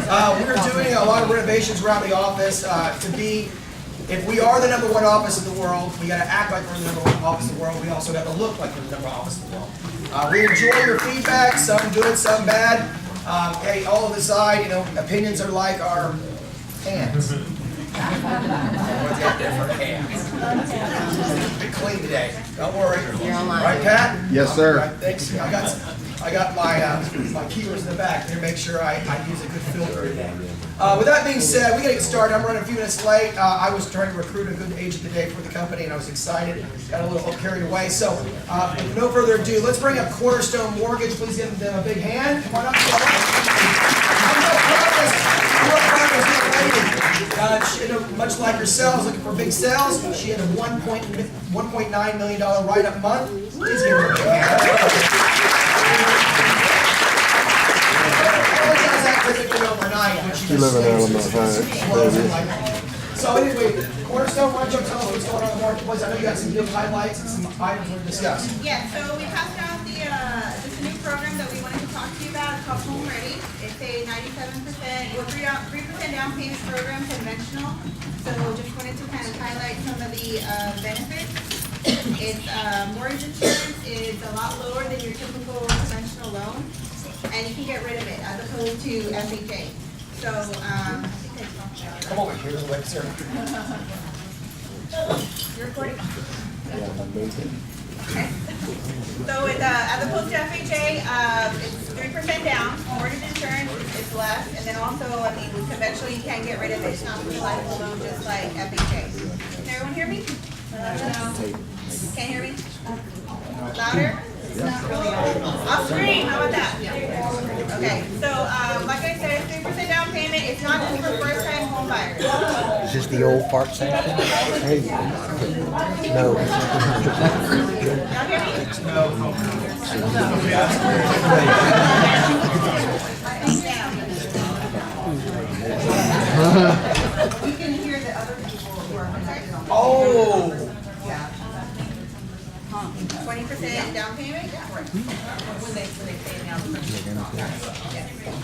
We're doing a lot of renovations around the office if we are the #1 office in the world, we got to act like we're the #1 office in the world. We also got to look like we're the #1 office in the world. We enjoy your feedback, some good, some bad. Hey, all of aside, opinions are like our hands. Everyone's got different hands. Be clean today. Don't worry. Right, Pat? Yes, sir. Right, thanks. I got my keywords in the back there. Make sure I use a good filter today. With that being said, we gotta get started. I'm running a few minutes late. I was trying to recruit a good agent today for the company, and I was excited. Got a little carried away. So, with no further ado, let's bring up Cornerstone Mortgage. Please give them a big hand. Come on up. Much like yourselves, looking for big sales, she had a $1.9 million write-up month. Please give her a big hand. Overnight, when she just So anyway, Cornerstone, why don't you tell us what's going on in the marketplace? I know you got some good highlights and some items we're discussing. Yeah, so we passed out this new program that we wanted to talk to you about. It's called Home Ready. It's a 97%, 3% down payment program, conventional. So just wanted to kind of highlight some of the benefits. It's mortgage insurance is a lot lower than your typical conventional loan, and you can get rid of it as opposed to FHA. So, come over here, sir. You're recording? Okay. So as opposed to FHA, it's 3% down. Mortgage insurance is less, and then also, conventionally you can't get rid of it. It's not reliable loan just like FHA. Can everyone hear me? No. Can't hear me? Louder? Not really. I'll scream. How about that? Okay. So, like I said, 3% down payment. It's not just for first-time home buyers. Is this the old fart section? Hey. No. Y'all hear me? You can hear the other people who are connected on. Oh. 20% down payment? When they pay now.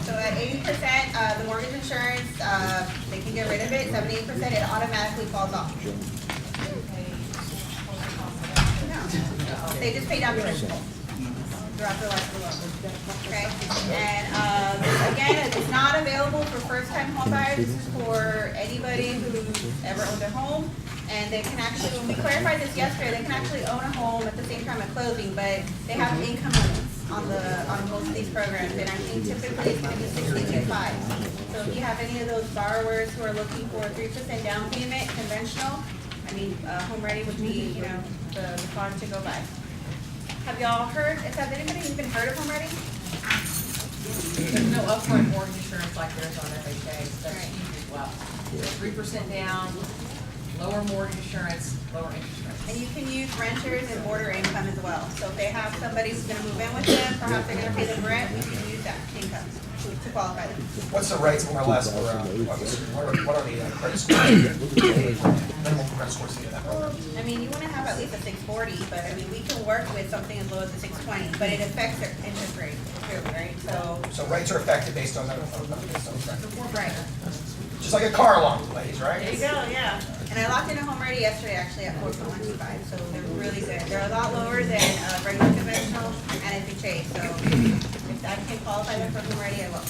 So at 80%, the mortgage insurance, they can get rid of it. 78%, it automatically falls off. They just pay down principal throughout the life of the loan. Okay? And again, it's not available for first-time home buyers. This is for anybody who's ever owned a home. And they can actually, when we clarified this yesterday, they can actually own a home at the same time of closing, but they have income limits on most of these programs, and I think typically it's going to be 62.5. So if you have any of those borrowers who are looking for a 3% down payment, conventional, Home Ready would be, the fund to go by. Have y'all heard? Has anybody even heard of Home Ready? There's no upfront mortgage insurance like there's on FHA. That's huge as well. 3% down. Lower mortgage insurance, lower interest rates. And you can use renters and order income as well. So if they have somebody who's going to move in with them, perhaps they're going to pay them rent, we can use that income to qualify them. What's the rates more or less for, what are the credit scores? Minimum credit scores to get that program? You want to have at least a 640, but we can work with something as low as a 620, but it affects their interest rate too, right? So rates are affected based on the right. Just like a car loan, ladies, right? There you go, yeah. And I locked in a Home Ready yesterday actually at 4.125, so they're really good. They're a lot lower than regular conventional and FHA, so if I can qualify them for Home Ready, I will.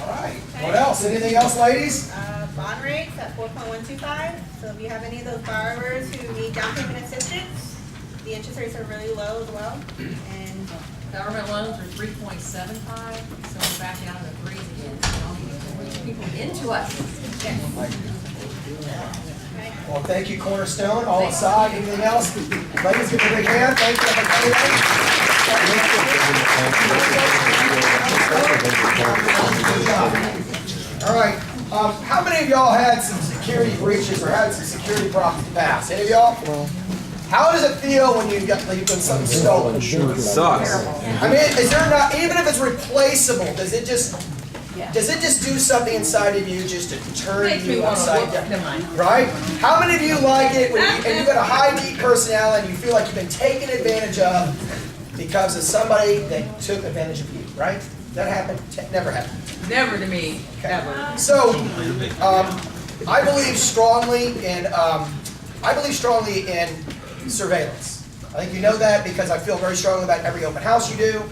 All right. Okay. What else? Anything else, ladies? Bond rates at 4.125. So if you have any of those borrowers who need down payment assistance, the interest rates are really low as well. And Government loans are 3.75, so we're back down to the threes again. People into us. yes. Well, thank you, Cornerstone. All aside, anything else? Ladies, give me a big hand. Thank you, All right. How many of y'all had some security breaches or had some security problems in the past? Any of y'all? How does it feel when you've been something stolen? It sucks. Is there not, even if it's replaceable, does it just do something inside of you just to turn you upside down? Right? How many of you like it when and you've got a high deep personality and you feel like you've been taken advantage of because of somebody that took advantage of you, right? That happened? Never happened. Never to me, Okay. ever. So, I believe strongly in surveillance. I think you know that because I feel very strongly about every open house you do,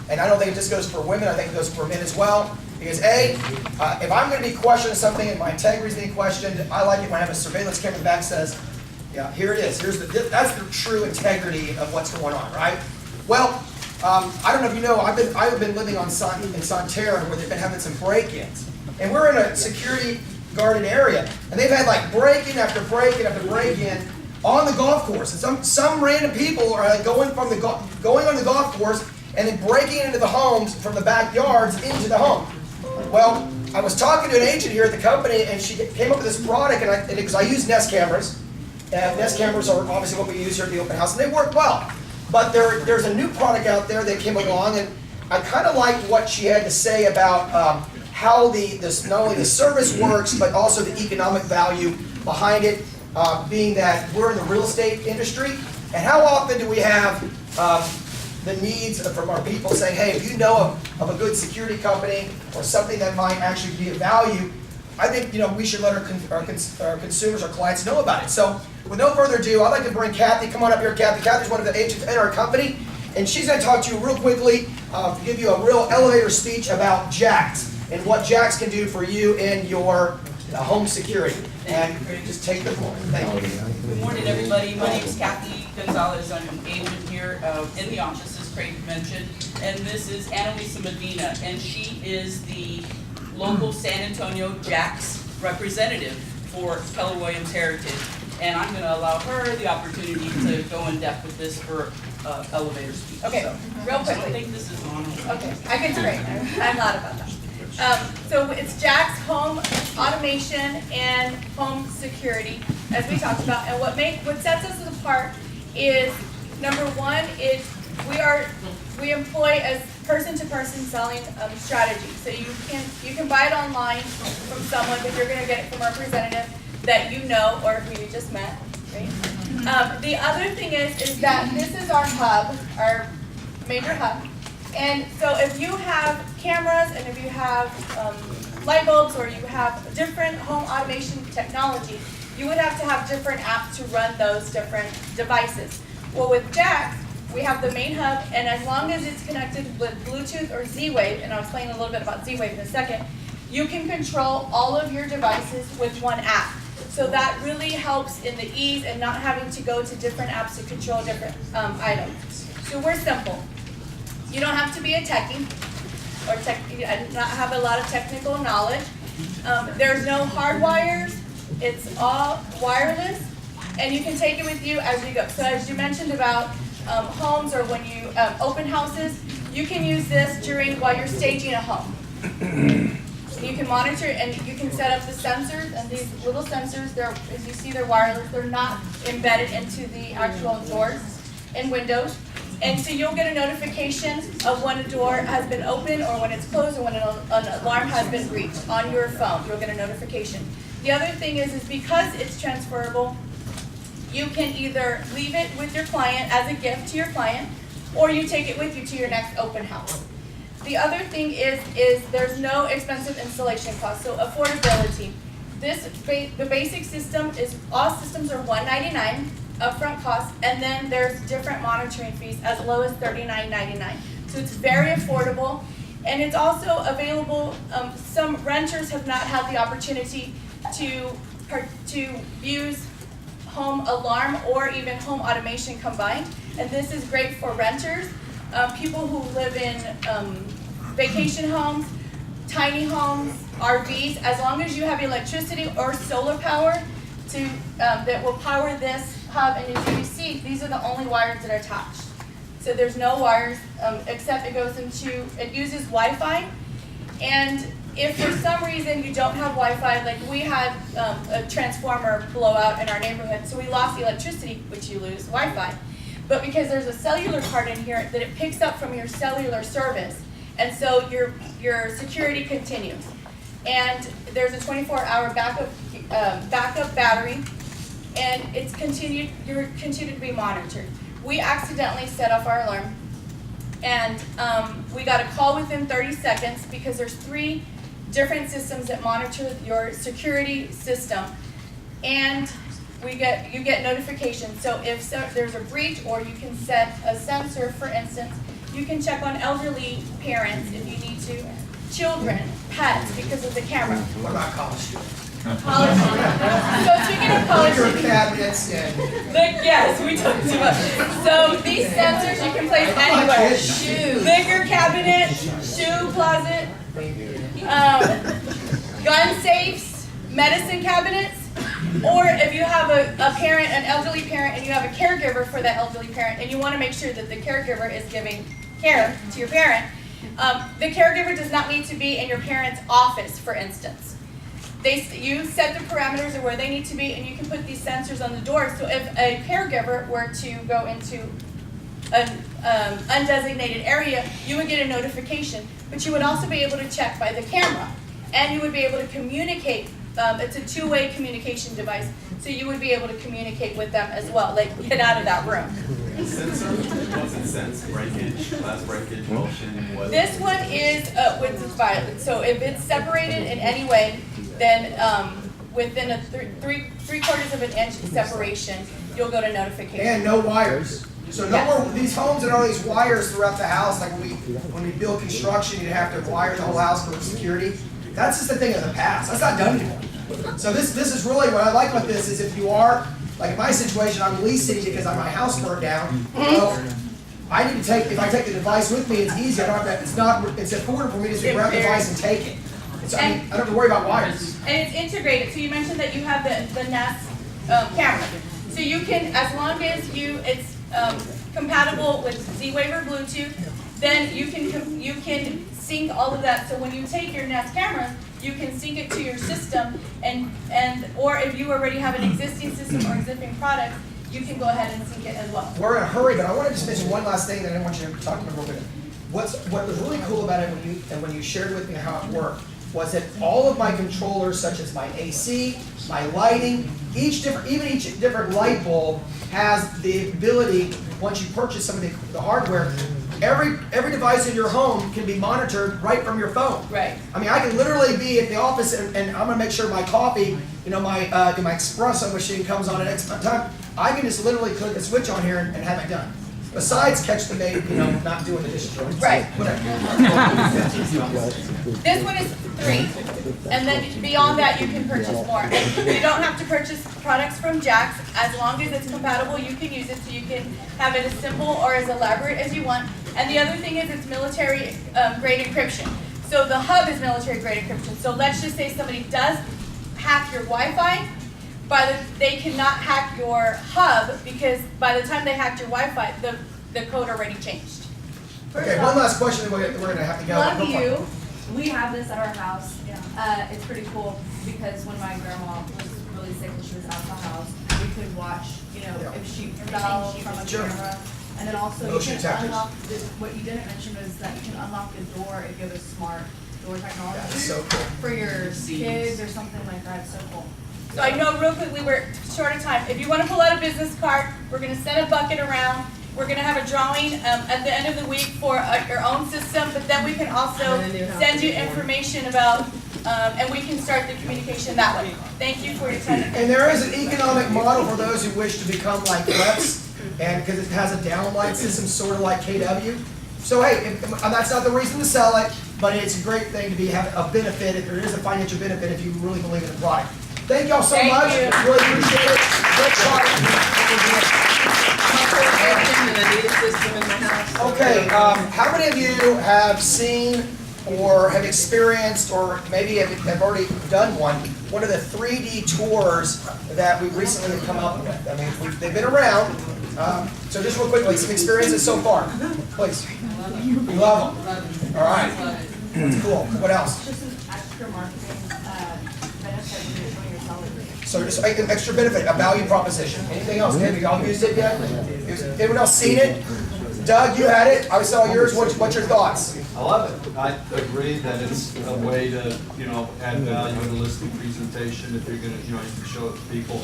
and I don't think it just goes for women. I think it goes for men as well. Because if I'm going to be questioning something and my integrity is being questioned, I like it when I have a surveillance camera in the back says, yeah, here it is. That's the true integrity of what's going on, right? Well, I don't know if you know, I've been living in Santerre where they've been having some break-ins, and we're in a security guarded area, and they've had like break-in after break-in after break-in on the golf course, and some random people are like going on the golf course and then breaking into the homes from the backyards into the home. Well, I was talking to an agent here at the company, and she came up with this product, and because I use Nest cameras, and Nest cameras are obviously what we use here at the open house, and they work well. But there's a new product out there that came along, and I kind of liked what she had to say about how not only the service works, but also the economic value behind it, being that we're in the real estate industry, and how often do we have the needs from our people saying, hey, if you know of a good security company or something that might actually be of value, I think we should let our consumers, our clients know about it. So with no further ado, I'd like to bring Kathy. Come on up here, Kathy. Kathy's one of the agents in our company, and she's going to talk to you real quickly, give you a real elevator speech about Jax and what Jax can do for you in your home security. And just take the floor. Thank you. Good morning, everybody. My name is Kathy Gonzalez. I'm an agent here in the office, as Craig mentioned. And this is Annalisa Medina, and she is the local San Antonio Jax representative for Keller Williams Heritage. And I'm going to allow her the opportunity to go in depth with this for elevator speech. Okay, So, real I don't quickly. think this is on. Okay, I can do it. I'm loud about that. So it's Jax Home Automation and Home Security, as we talked about. And what sets us apart is, number one, is we employ as person-to-person selling strategy. So you can buy it online from someone, but you're going to get it from a representative that you know or who you just met, right? The other thing is that this is our hub, our major hub. And so if you have cameras and if you have light bulbs or you have different home automation technology, you would have to have different apps to run those different devices. Well, with Jax, we have the main hub, and as long as it's connected with Bluetooth or Z-Wave, and I'll explain a little bit about Z-Wave in a second, you can control all of your devices with one app. So that really helps in the ease and not having to go to different apps to control different items. So we're simple. You don't have to be a techie or not have a lot of technical knowledge. There's no hard wires. It's all wireless, and you can take it with you as you go. So as you mentioned about homes or when you open houses, you can use this while you're staging a home. You can monitor and you can set up the sensors, and these little sensors, as you see, they're wireless. They're not embedded into the actual doors and windows. And so you'll get a notification of when a door has been opened or when it's closed or when an alarm has been reached on your phone. You'll get a notification. The other thing is because it's transferable, you can either leave it with your client as a gift to your client, or you take it with you to your next open house. The other thing is there's no expensive installation cost, so affordability. The basic system is, all systems are $199 upfront cost, and then there's different monitoring fees as low as $39.99. So it's very affordable, and it's also available. Some renters have not had the opportunity to use home alarm or even home automation combined, and this is great for renters, people who live in vacation homes, tiny homes, RVs. As long as you have electricity or solar power that will power this hub, and as you see, these are the only wires that are attached. So there's no wires except it uses Wi-Fi. And if for some reason you don't have Wi-Fi, like we had a transformer blowout in our neighborhood, so we lost electricity, which you lose Wi-Fi. But because there's a cellular card in here that it picks up from your cellular service, and so your security continues. And there's a 24-hour backup battery, and you're continued to be monitored. We accidentally set off our alarm, and we got a call within 30 seconds because there's 3 different systems that monitor your security system, and you get notifications. So if there's a breach, or you can set a sensor, for instance, you can check on elderly parents if you need to, children, pets, because of the camera. What about college students? College. So speaking of college Your students, cabinets and. yes, we talked too much. So these sensors you can place anywhere. Shoes. Liquor cabinet, shoe closet, gun safes, medicine cabinets, or if you have a parent, an elderly parent, and you have a caregiver for that elderly parent, and you want to make sure that the caregiver is giving care to your parent, the caregiver does not need to be in your parent's office, for instance. You set the parameters of where they need to be, and you can put these sensors on the door. So if a caregiver were to go into an undesignated area, you would get a notification. But you would also be able to check by the camera, and you would be able to communicate. It's a two-way communication device, so you would be able to communicate with them as well. Like, get out of that room. Sensor? What's it sense? Breakage, glass breakage, motion? What? This one is with violet. So if it's separated in any way, then within a three-quarters of an inch separation, you'll go to notification. And no wires. So no more, these homes that are these wires throughout the house, like when we build construction, you have to wire the whole house for security. That's just a thing of the past. That's not done anymore. So this is really what I like about this is if you are, like in my situation, I'm leasing because my house burned down. Well, I need to if I take the device with me, it's easy. I don't have to, it's important for me to just grab the device and take it. I don't have to worry about wires. And it's integrated. So you mentioned that you have the Nest camera. So you can, as long as it's compatible with Z-Wave or Bluetooth, then you can sync all of that. So when you take your Nest camera, you can sync it to your system, or if you already have an existing system or existing product, you can go ahead and sync it as well. We're in a hurry, but I want to just mention one last thing that I want you to talk about a little bit. What was really cool about it when you shared with me how it worked was that all of my controllers, such as my AC, my lighting, each different light bulb has the ability, once you purchase some of the hardware, every device in your home can be monitored right from your phone. Right. I mean, I can literally be at the office and I'm gonna make sure my coffee, my espresso machine comes on at X time. I can just literally click a switch on here and have it done. Besides catch the maid, not doing the dishes. Right. Whatever. This one is 3, and then beyond that you can purchase more. You don't have to purchase products from Jack's. As long as it's compatible, you can use it, so you can have it as simple or as elaborate as you want. And the other thing is it's military grade encryption. So the hub is military grade encryption. So let's just say somebody does hack your Wi-Fi, they cannot hack your hub, because by the time they hacked your Wi-Fi, the code already changed. Okay, one last question, then we're gonna have to go. Love you. We have this at our house. It's pretty cool because when my grandma was really sick and she was out of the house, we could watch, if she fell from a Sure. camera. And then also Motion you can detectors. unlock, what you didn't mention is that you can unlock the door if you have a smart door technology. That's so cool. For your kids or something like that. It's so cool. So I know real quickly, we're short of time. If you want to pull out a business card, we're going to send a bucket around. We're going to have a drawing at the end of the week for your own system, but then we can also send you information about, and we can start the communication that way. Thank you for your time. And there is an economic model for those who wish to become like reps, and because it has a downlight system sort of like KW. So hey, that's not the reason to sell it, but it's a great thing to have a benefit, if there is a financial benefit, if you really believe in the product. Thank y'all so Thank much. you. Really appreciate it. Great product. Okay, how many of you have seen or have experienced or maybe have already done one of the 3D tours that we recently have come up with? I mean, they've been around. So just real quickly, some experiences so far. Please. You love them. All right. That's cool. What else? Just an extra marketing benefit when you're doing your salary. So just an extra benefit, a value proposition. Anything else? Have y'all used it yet? Anyone else seen it? Doug, you had it. I saw yours. What's your thoughts? I love it. I agree that it's a way to, add value in a listing presentation. If you're gonna, you can show it to people.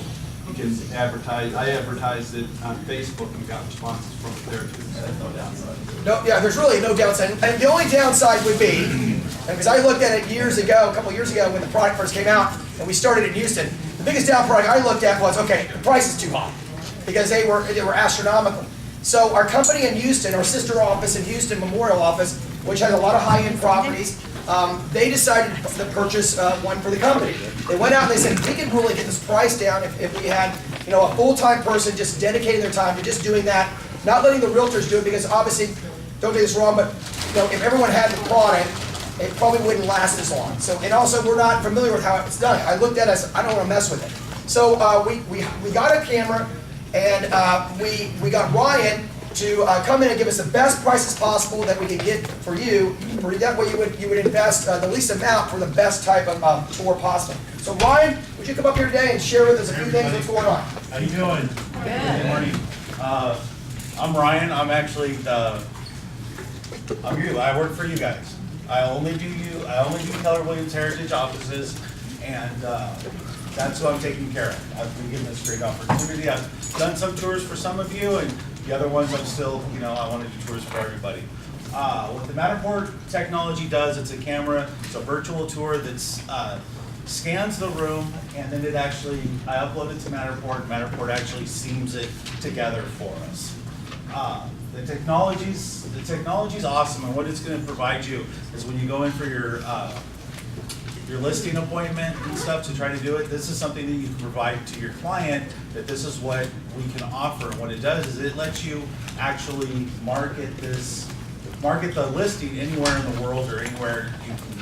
You can advertise. I advertised it on Facebook and got responses from it there too. So no downside. No, yeah, there's really no downside. And the only downside would be Because I looked at it years ago, a couple years ago when the product first came out, and we started in Houston. The biggest down product I looked at was, okay, the price is too high, because they were astronomical. So our company in Houston, our sister office in Houston, Memorial Office, which has a lot of high-end properties, they decided to purchase one for the company. They went out and they said, we can really get this price down if we had, a full-time person just dedicating their time to just doing that, not letting the realtors do it, because obviously, don't get this wrong, but if everyone had the product, it probably wouldn't last as long. So, and also we're not familiar with how it's done. I looked at it, I said, I don't want to mess with it. So we got a camera, and we got Ryan to come in and give us the best prices possible that we could get for you. For that way you would invest the least amount for the best type of tour possible. So Ryan, would you come up here today and share with us a few things what's going on? How you doing? Good morning. I'm Ryan. I'm actually I work for you guys. I only do Keller Williams Heritage offices, and that's who I'm taking care of. I've been given this great opportunity. I've done some tours for some of you, and the other ones I'm still, I want to do tours for everybody. What the Matterport technology does, it's a camera, it's a virtual tour that's scans the room, and then I upload it to Matterport. Matterport actually seams it together for us. The technology's awesome, and what it's going to provide you is when you go in for your listing appointment and stuff to try to do it, this is something that you can provide to your client, that this is what we can offer. And what it does is it lets you actually market the listing anywhere in the world or anywhere you can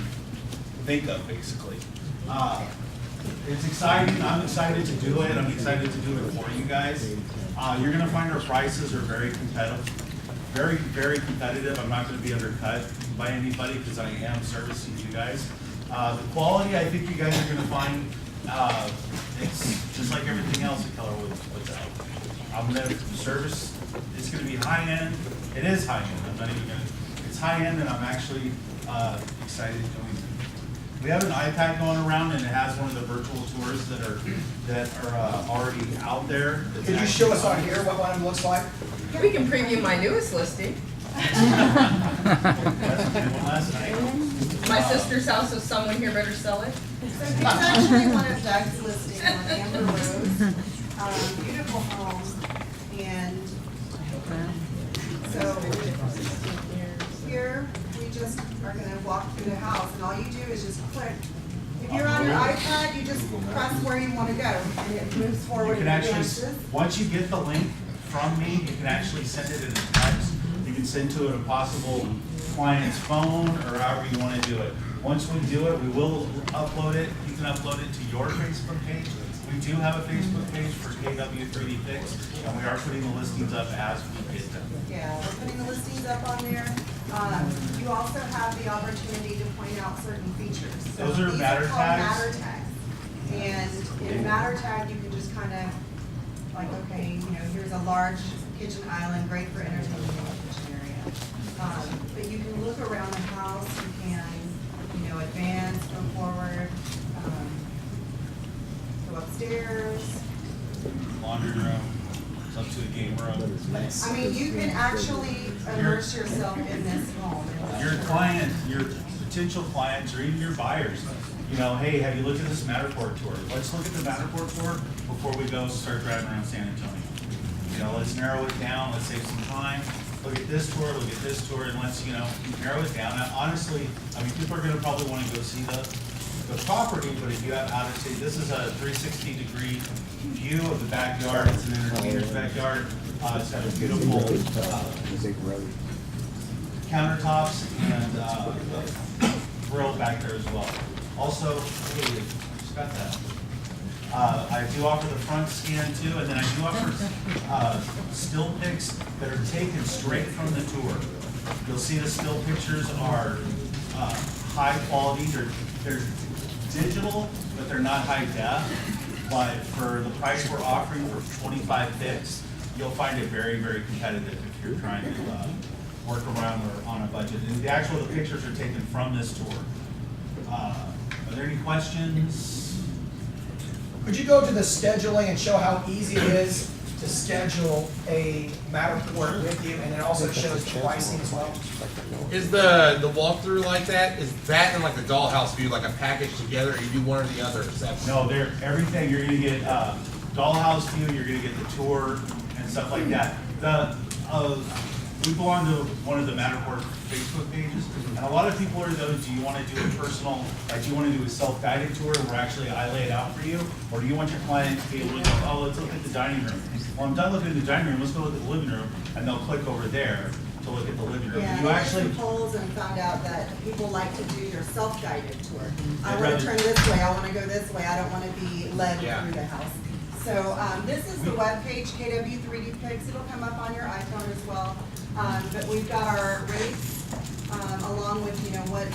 think of, basically. It's exciting. I'm excited to do it. I'm excited to do it for you guys. You're going to find our prices are very competitive. Very, very competitive. I'm not going to be undercut by anybody because I am servicing you guys. The quality, I think you guys are going to find, it's just like everything else that Keller puts out. I'm going to service, it's going to be high-end. It is high-end. I'm not even going to, it's high-end, and I'm actually excited doing it. We have an iPad going around, and it has one of the virtual tours that are already out there. Could you show us on here what one looks like? We can preview my newest listing. Last night. My sister's house, so someone here better sell it. So it's actually one of Doug's listings on Amber Road. Beautiful home, and so here we just are going to walk through the house, and all you do is just click. If you're on your iPad, you just press where you want to go, and it moves forward. You can actually, once you get the link from me, you can actually send it in a text. You can send to a possible client's phone or however you want to do it. Once we do it, we will upload it. You can upload it to your Facebook page. We do have a Facebook page for KW3D Fix, and we are putting the listings up as we get them. Yeah, we're putting the listings up on there. You also have the opportunity to point out certain features. So those are matter tags. Matter tags. And in matter tag, you can just kind of like, okay, here's a large kitchen island, great for entertaining in the kitchen area. But you can look around the house. You can, advance, go forward, go upstairs. Laundry room, up to the game room. I mean, you can actually immerse yourself in this home. Your client, your potential clients, or even your buyers, hey, have you looked at this Matterport tour? Let's look at the Matterport tour before we go start driving around San Antonio. Let's narrow it down, let's save some time. Look at this tour, and let's, narrow it down. Now, honestly, people are gonna probably wanna go see the property, but if you have out of state, this is a 360-degree view of the backyard. It's an entertainer's backyard. It's got a beautiful countertops and grill back there as well. Also, hey, just got that. I do offer the front scan too, and then I do offer still pics that are taken straight from the tour. You'll see the still pictures are high quality. They're digital, but they're not high def. But for the price we're offering for 25 pics, you'll find it very, very competitive if you're trying to work around or on a budget. And the pictures are taken from this tour. Are there any questions? Could you go to the scheduling and show how easy it is to schedule a Matterport with you, and it also shows the pricing as well. Is the walkthrough like that? Is that in like the dollhouse view, like a package together, or you do one or the other? No, they're, everything, you're gonna get, dollhouse view, you're gonna get the tour and stuff like that. We belong to one of the Matterport Facebook pages, and a lot of people are those, do you wanna do a personal, like, do you wanna do a self-guided tour where actually I lay it out for you? Or do you want your client to be able to go, oh, let's look at the dining room. Well, I'm done looking at the dining room, let's go look at the living room, and they'll click over there to look at the living room. Yeah, You we actually, did some polls and found out that people like to do their self-guided tour. I They'd wanna rather- turn this way, I wanna go this way, I don't wanna be led Yeah. through the house. So, this is the webpage, KW3D Pics, it'll come up on your iPhone as well. But we've got our rates, along with, you know, what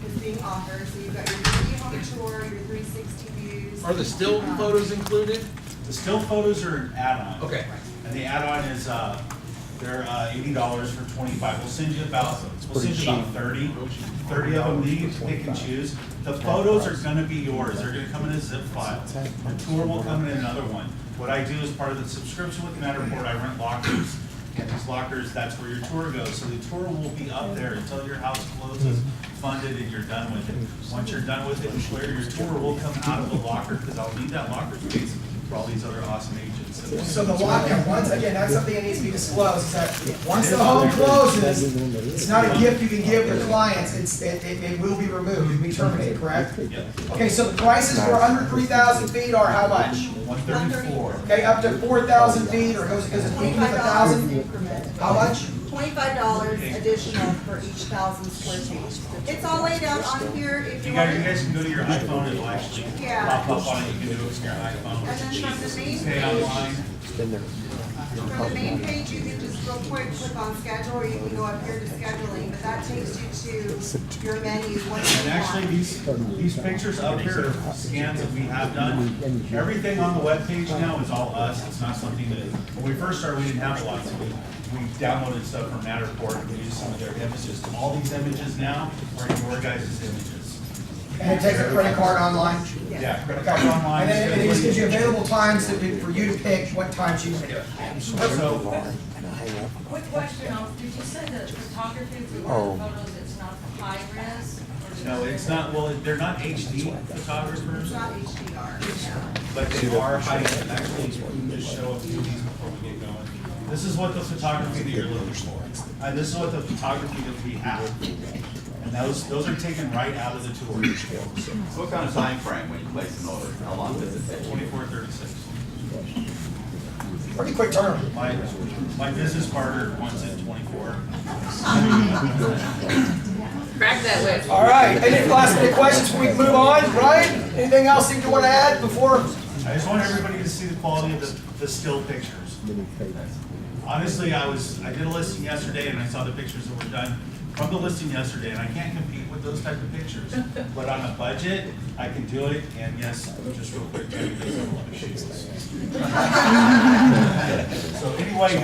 is being offered. So you've got your 3D home tour, your 360 views. Are the still photos included? the still photos are an add-on. Okay. And the add-on is, they're $80 for 25. We'll send you about 30 of them, you pick and choose. The photos are gonna be yours, they're gonna come in a zip file. The tour will come in another one. What I do as part of the subscription with the Matterport, I rent lockers. And these lockers, that's where your tour goes. So the tour will be up there until your house closes, funded, and you're done with it. Once you're done with it and clear, your tour will come out of the locker, because I'll need that locker space for all these other awesome agents. So the lockout, once again, that's something that needs to be disclosed, is that once the home closes, it's not a gift you can give your clients, it will be removed, it will be terminated, correct? Yep. Okay, so the prices for under 3,000 feet are how much? 134. Okay, up to 4,000 feet, or goes, because it's equal to 1,000? Increment. How much? $25 additional for each 1,000 square feet. It's all laid out on here if you You want. guys can go to your iPhone, it'll actually Yeah. pop up on it, you can do it from your iPhone. And then from the main Pay online. From the main page, you can just real quick click on schedule, or you can go up here to scheduling, but that takes you to your menu, what And you actually, want. these pictures up here are scans that we have done. Everything on the webpage now is all us, it's not something that, when we first started, we didn't have a lot, so we downloaded stuff from Matterport, and we used some of their images. All these images now are your guys' images. And it takes a credit card online? Yeah, credit card online. And then it just gives you available times for you to pick what times you want to do it. So, Quick question, did you say that photography for the photos, it's not high res? no, it's not, well, they're not HD photographers, It's not HDR. but they are high, actually, we can just show a few of these before we get going. This is what the photography that you're looking for. This is what the photography that we have. And those are taken right out of the tour. What kind of time frame when you place an order? How long does it take? 24, 36. Pretty quick turn. My business partner wants it 24. Crack that whip. All right, any last minute questions before we move on? Ryan, anything else you want to add before? I just want everybody to see the quality of the still pictures. Honestly, I did a listing yesterday and I saw the pictures that were done from the listing yesterday, and I can't compete with those type of pictures. But on a budget, I can do it, and yes, just real quick, Jaime does have a lot of shades. So anyway,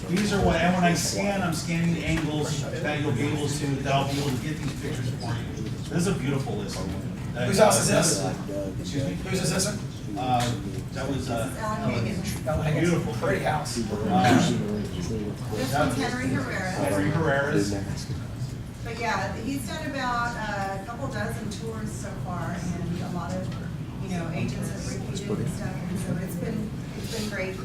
these are what, and when I scan, I'm scanning angles that you'll be able to, that I'll be able to get these pictures for you. This is a beautiful listing. Whose house is this? Excuse me? Whose is this one? That was, Beautiful, pretty house. This one's Henry Herrera. Henry Herrera's. But yeah, he's done about a couple dozen tours so far, and a lot of, you know, agents have repeated and stuff, and so it's been great.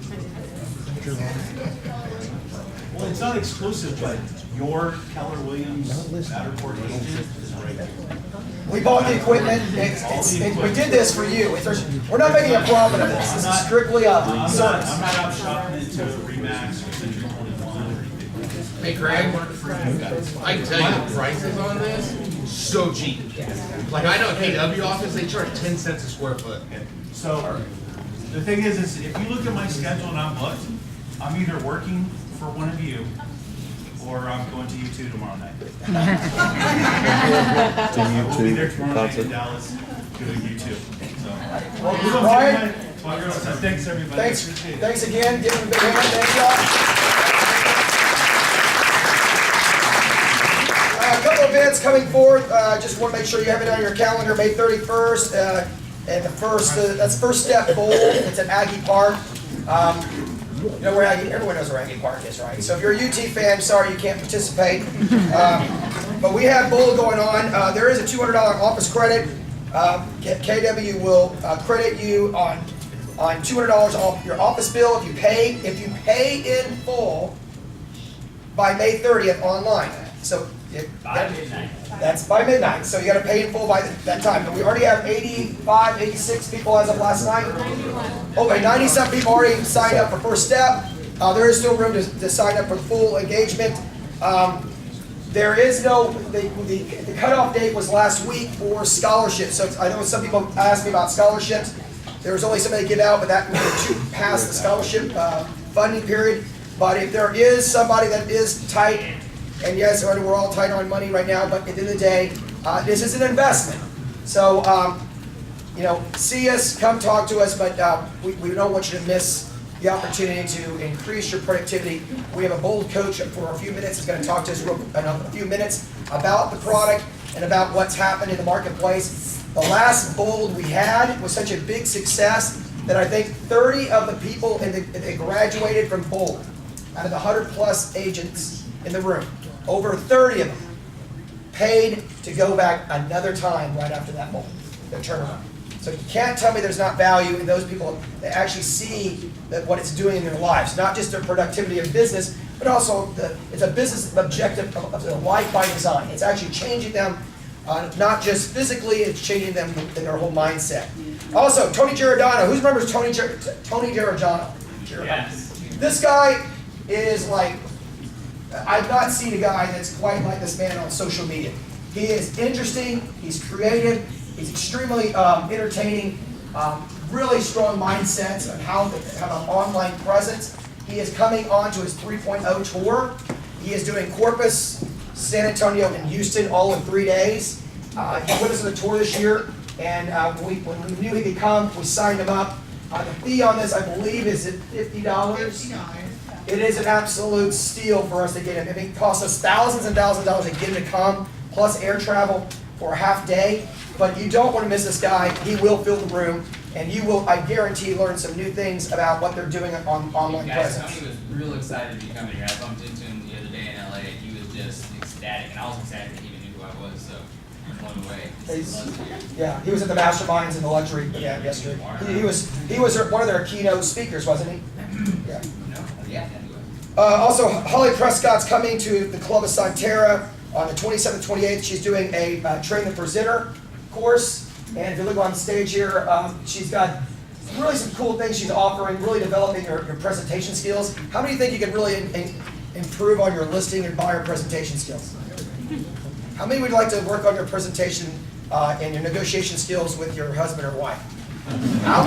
Well, it's not exclusive, but your Keller Williams Matterport agent is right here. We bought the equipment, we did this for you. We're not making a profit of this, this is strictly a service. I'm not out shopping it to Remax or Century 21 or anything. Hey Craig, I can tell you the prices on this, so cheap. Like I know at KW office, they charge 10 cents a square foot. So, the thing is if you look at my schedule and I'm booked, I'm either working for one of you, or I'm going to U2 tomorrow night. We'll be there tomorrow night in Dallas doing U2. So, Ryan, thanks everybody. Thanks again, give him a big hand, thank y'all. A couple events coming forth, just want to make sure you have it on your calendar, May 31st. And that's First Step Bowl. It's at Aggie Park. You know where everyone knows where Aggie Park is, right? So if you're a UT fan, sorry you can't participate. But we have bowl going on. There is a $200 office credit. KW will credit you on $200 off your office bill if you pay in full by May 30th online. So By midnight. that's by midnight. So you got to pay in full by that time. But we already have 85, 86 people as of last night. Okay, 90-some people already signed up for First Step. There is still room to sign up for full engagement. There is no, the cutoff date was last week for scholarships. So I know some people asked me about scholarships. There was only somebody to give out, but that was past the scholarship funding period. But if there is somebody that is tight, and yes, we're all tight on money right now, but at the end of the day, this is an investment. So, see us, come talk to us, but we don't want you to miss the opportunity to increase your productivity. We have a bold coach for a few minutes. He's going to talk to us in a few minutes about the product and about what's happened in the marketplace. The last bold we had was such a big success that I think 30 of the people that graduated from bold, out of the 100+ agents in the room, over 30 of them paid to go back another time right after that bowl, the turnaround. So you can't tell me there's not value in those people that actually see what it's doing in their lives, not just their productivity of business, but also it's a business objective of their life by design. It's actually changing them, not just physically, it's changing them in their whole mindset. Also, Tony Giordano. Who remembers Tony Giordano? Yes. This guy is like, I've not seen a guy that's quite like this man on social media. He is interesting, he's creative, he's extremely entertaining, really strong mindsets on how to have an online presence. He is coming on to his 3.0 tour. He is doing Corpus, San Antonio, and Houston all in 3 days. He put us on the tour this year, and when we knew he could come, we signed him up. The fee on this, I believe, is at $50. $50. It is an absolute steal for us to get him. I mean, it costs us thousands and thousands of dollars to get him to come, plus air travel for a half day. But you don't want to miss this guy. He will fill the room, and you will, I guarantee, learn some new things about what they're doing on online presence. Tony was real excited to be coming here. I bumped into him the other day in LA. He was just ecstatic, and I was ecstatic that he even knew who I was. So I'm blown away. Yeah, he was at the Masterminds in the luxury yesterday. He was one of their keynote speakers, wasn't he? Yeah. Yeah. Also, Holly Prescott's coming to the Club of Santerra on the 27th, 28th. She's doing a Train the Presenter course. And if you look on stage here, she's got really some cool things she's offering, really developing your presentation skills. How many think you can really improve on your listing and buyer presentation skills? How many would like to work on your presentation and your negotiation skills with your husband or wife? How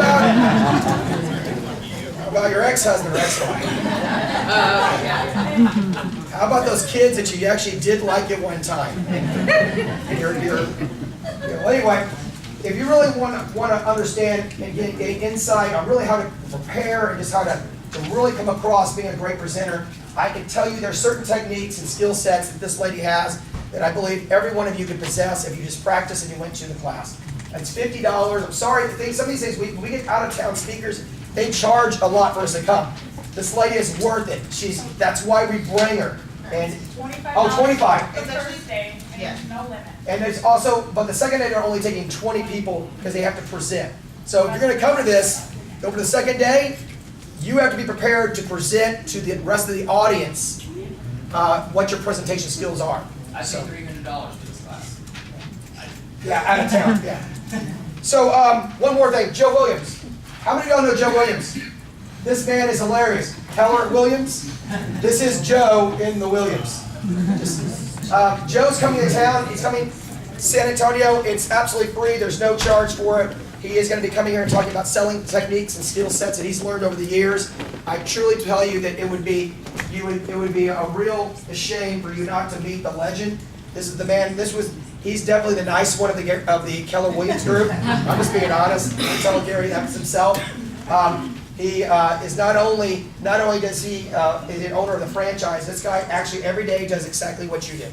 about your ex-husband or ex-wife? How about those kids that you actually did like at one time? Well, anyway, if you really want to understand and get insight on really how to prepare and just how to really come across being a great presenter, I can tell you there's certain techniques and skill sets that this lady has that I believe every one of you could possess if you just practice and you went to the class. It's $50. I'm sorry, some of these things, we get out-of-town speakers, they charge a lot for us to come. This lady is worth it. That's why we bring her. And $25. 25. The first day, and there's no limit. And there's also, but the second day they're only taking 20 people because they have to present. So if you're going to come to this, over the second day, you have to be prepared to present to the rest of the audience what your presentation skills are. I paid $300 for this class. Yeah, out of town, yeah. So one more thing, Joe Williams. How many of y'all know Joe Williams? This man is hilarious. Keller Williams. This is Joe in the Williams. Joe's coming to town. He's coming to San Antonio. It's absolutely free. There's no charge for it. He is going to be coming here and talking about selling techniques and skill sets that he's learned over the years. I truly tell you that it would be a real shame for you not to meet the legend. This is the man. He's definitely the nice one of the Keller Williams group. I'm just being honest. I tell Gary that's himself. He is not only does he is the owner of the franchise. This guy actually every day does exactly what you did.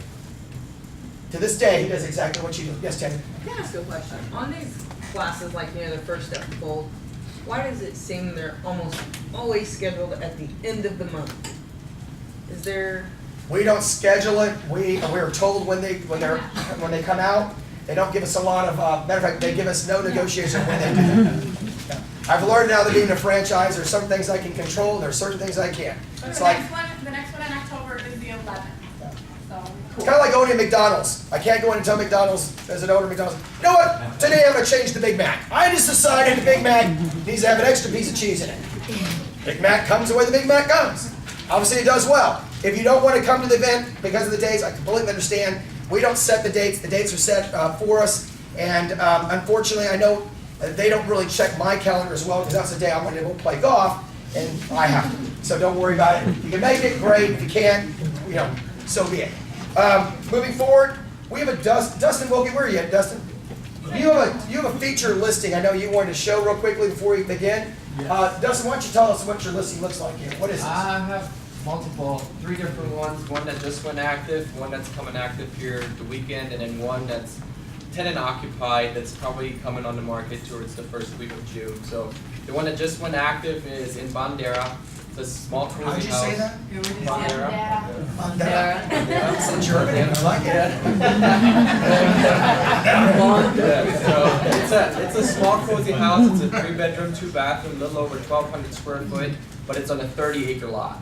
To this day, he does exactly what you do. Yes, Tammy? Can I ask a question? On these classes, like, the first step to gold, why does it seem they're almost always scheduled at the end of the month? Is there? We don't schedule it. We're told when they come out. They don't give us a lot of, matter of fact, they give us no negotiation when they do that. I've learned now that being a franchise, there's some things I can control, there's certain things I can't. It's like, The next one in October is the 11th. it's kind of like going to McDonald's. I can't go in and tell McDonald's, as an owner of McDonald's, you know what? Today I'm going to change the Big Mac. I just decided the Big Mac needs to have an extra piece of cheese in it. Big Mac comes the way the Big Mac comes. Obviously it does well. If you don't want to come to the event because of the dates, I completely understand. We don't set the dates. The dates are set for us. And unfortunately, I know they don't really check my calendar as well because that's the day I'm going to go play golf, and I have to. So don't worry about it. If you can make it, great. If you can't, so be it. Moving forward, we have a Dustin Wilkie. Where are you at, Dustin? You have a feature listing. I know you wanted to show real quickly before we begin. Dustin, why don't you tell us what your listing looks like here? What is this? I have multiple, 3 different ones. One that just went active, one that's coming active here the weekend, and then one that's tenant occupied that's probably coming on the market towards the first week of June. So the one that just went active is in Bandera. It's a small cozy house. How'd you say that? Bandera. Bandera. Yeah. It's in German. I like it. So it's a small cozy house. It's a 3-bedroom, 2-bathroom, a little over 1,200 square foot, but it's on a 30-acre lot.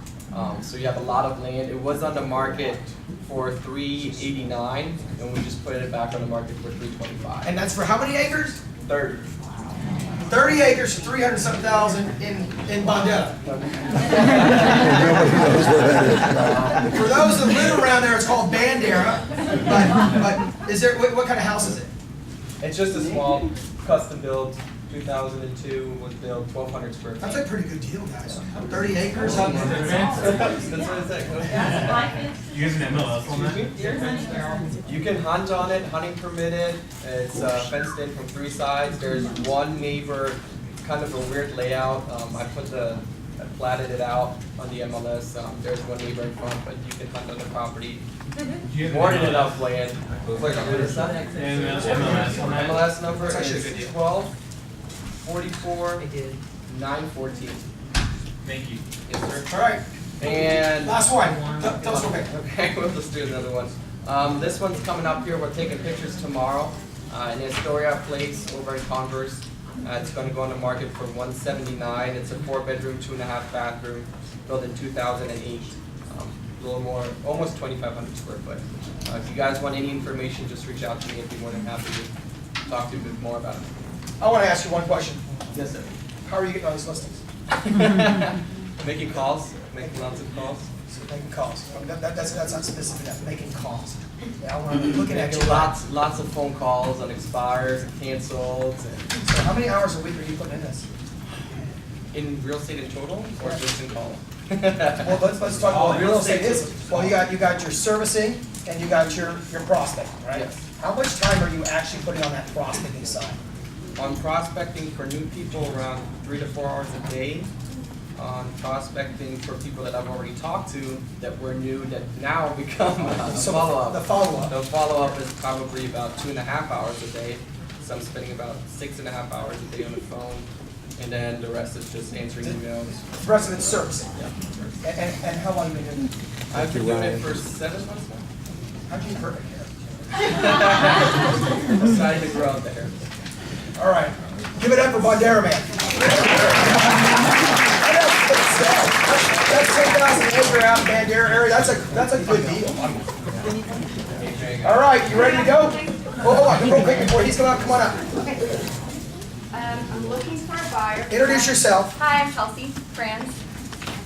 So you have a lot of land. It was on the market for $389, and we just put it back on the market for $325. And that's for how many acres? 30. 30 acres for $300-something thousand in Bandera. For those that live around there, it's called Bandera. But is there what kind of house is it? It's just a small custom build. 2002 was built, 1,200 square feet. That's a pretty good deal, guys. 30 acres. That's what it's like. You guys an MLS on that? You can hunt on it, hunting permitted. It's fenced in from 3 sides. There's one neighbor, kind of a weird layout. I platted it out on the MLS. There's one neighbor in front, but you can hunt on the property. More than enough land. MLS number is 1244 914. Thank you. Yes, sir. All right. And last one. Tell us real quick. Okay, we'll just do another one. This one's coming up here. We're taking pictures tomorrow in Astoria Place over in Converse. It's going to go on the market for $179. It's a 4-bedroom, 2.5-bathroom, built in 2008. A little more, almost 2,500 square foot. If you guys want any information, just reach out to me. I'd be more than happy to talk to you a bit more about it. I want to ask you one question. Yes, sir. How are you getting all these listings? Making calls, making lots of calls. So making calls. That's not specific enough. Making calls. Yeah, I'm looking at you. Lots of phone calls on expires and cancels. So how many hours a week are you putting in this? In real estate in total, or just in calls? Well, let's talk about real estate. Well, you got your servicing and you got your prospecting, right? Yes. How much time are you actually putting on that prospecting side? On prospecting for new people, around 3 to 4 hours a day. On prospecting for people that I've already talked to that were new that now become a follow-up. The follow-up. The follow-up is probably about 2.5 hours a day. So I'm spending about 6.5 hours a day on the phone. And then the rest is just answering emails. The rest of it's servicing. Yeah. And how long have you been doing it? I've been doing it for 7 months now. How'd you hurt it? Decided to grow out the hair. All right. Give it up for Bandera Man. That's 10,000 acre out in Bandera area. That's a good deal. All right, you ready to go? Hold on, real quick before he's coming up. Come on up. I'm looking for a buyer. Introduce yourself. Hi, I'm Chelsea Franz.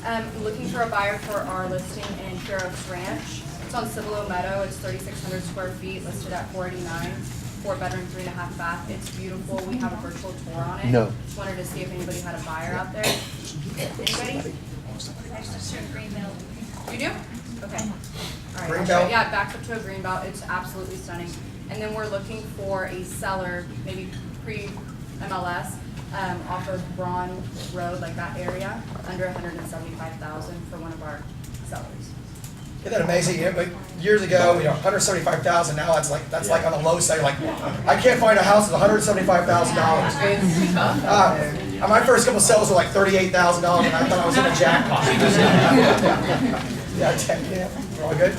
I'm looking for a buyer for our listing in Fair Oaks Ranch. It's on Cibolo Meadow. It's 3,600 square feet, listed at $489. 4-bedroom, 3.5 bath. It's beautiful. We have a virtual tour on it. No. Just wanted to see if anybody had a buyer out there. Anybody? Next to Greenbelt. You do? Okay. All right. Greenbelt? Yeah, back up to a greenbelt. It's absolutely stunning. And then we're looking for a seller, maybe pre-MLS, off of Braun Road, like that area, under $175,000 for one of our sellers. Isn't that amazing? Yeah, like, years ago, 175,000. Now that's like on the low side. Like, I can't find a house with $175,000. My first couple sales were like $38,000, and I thought I was in a jackpot. Yeah, we're all good.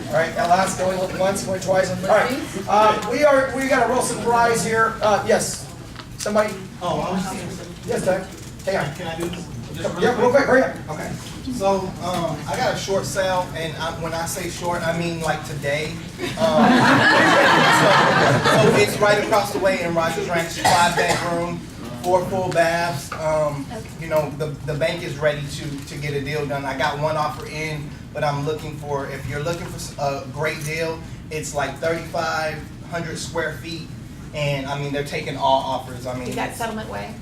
All right, now last going once, going twice. All right, we got a real surprise here. Yes, somebody. Oh, I was Yes, Doug. Hang on. Can I do this? Yeah, real quick, hurry up. Okay. So, I got a short sale, and when I say short, I mean like today. So it's right across the way in Rogers Ranch, 5-bedroom, 4 full baths. The bank is ready to get a deal done. I got one offer in, but I'm looking for, if you're looking for a great deal, it's like 3,500 square feet, and I mean, they're taking all offers. I mean, Is that Settlement Way?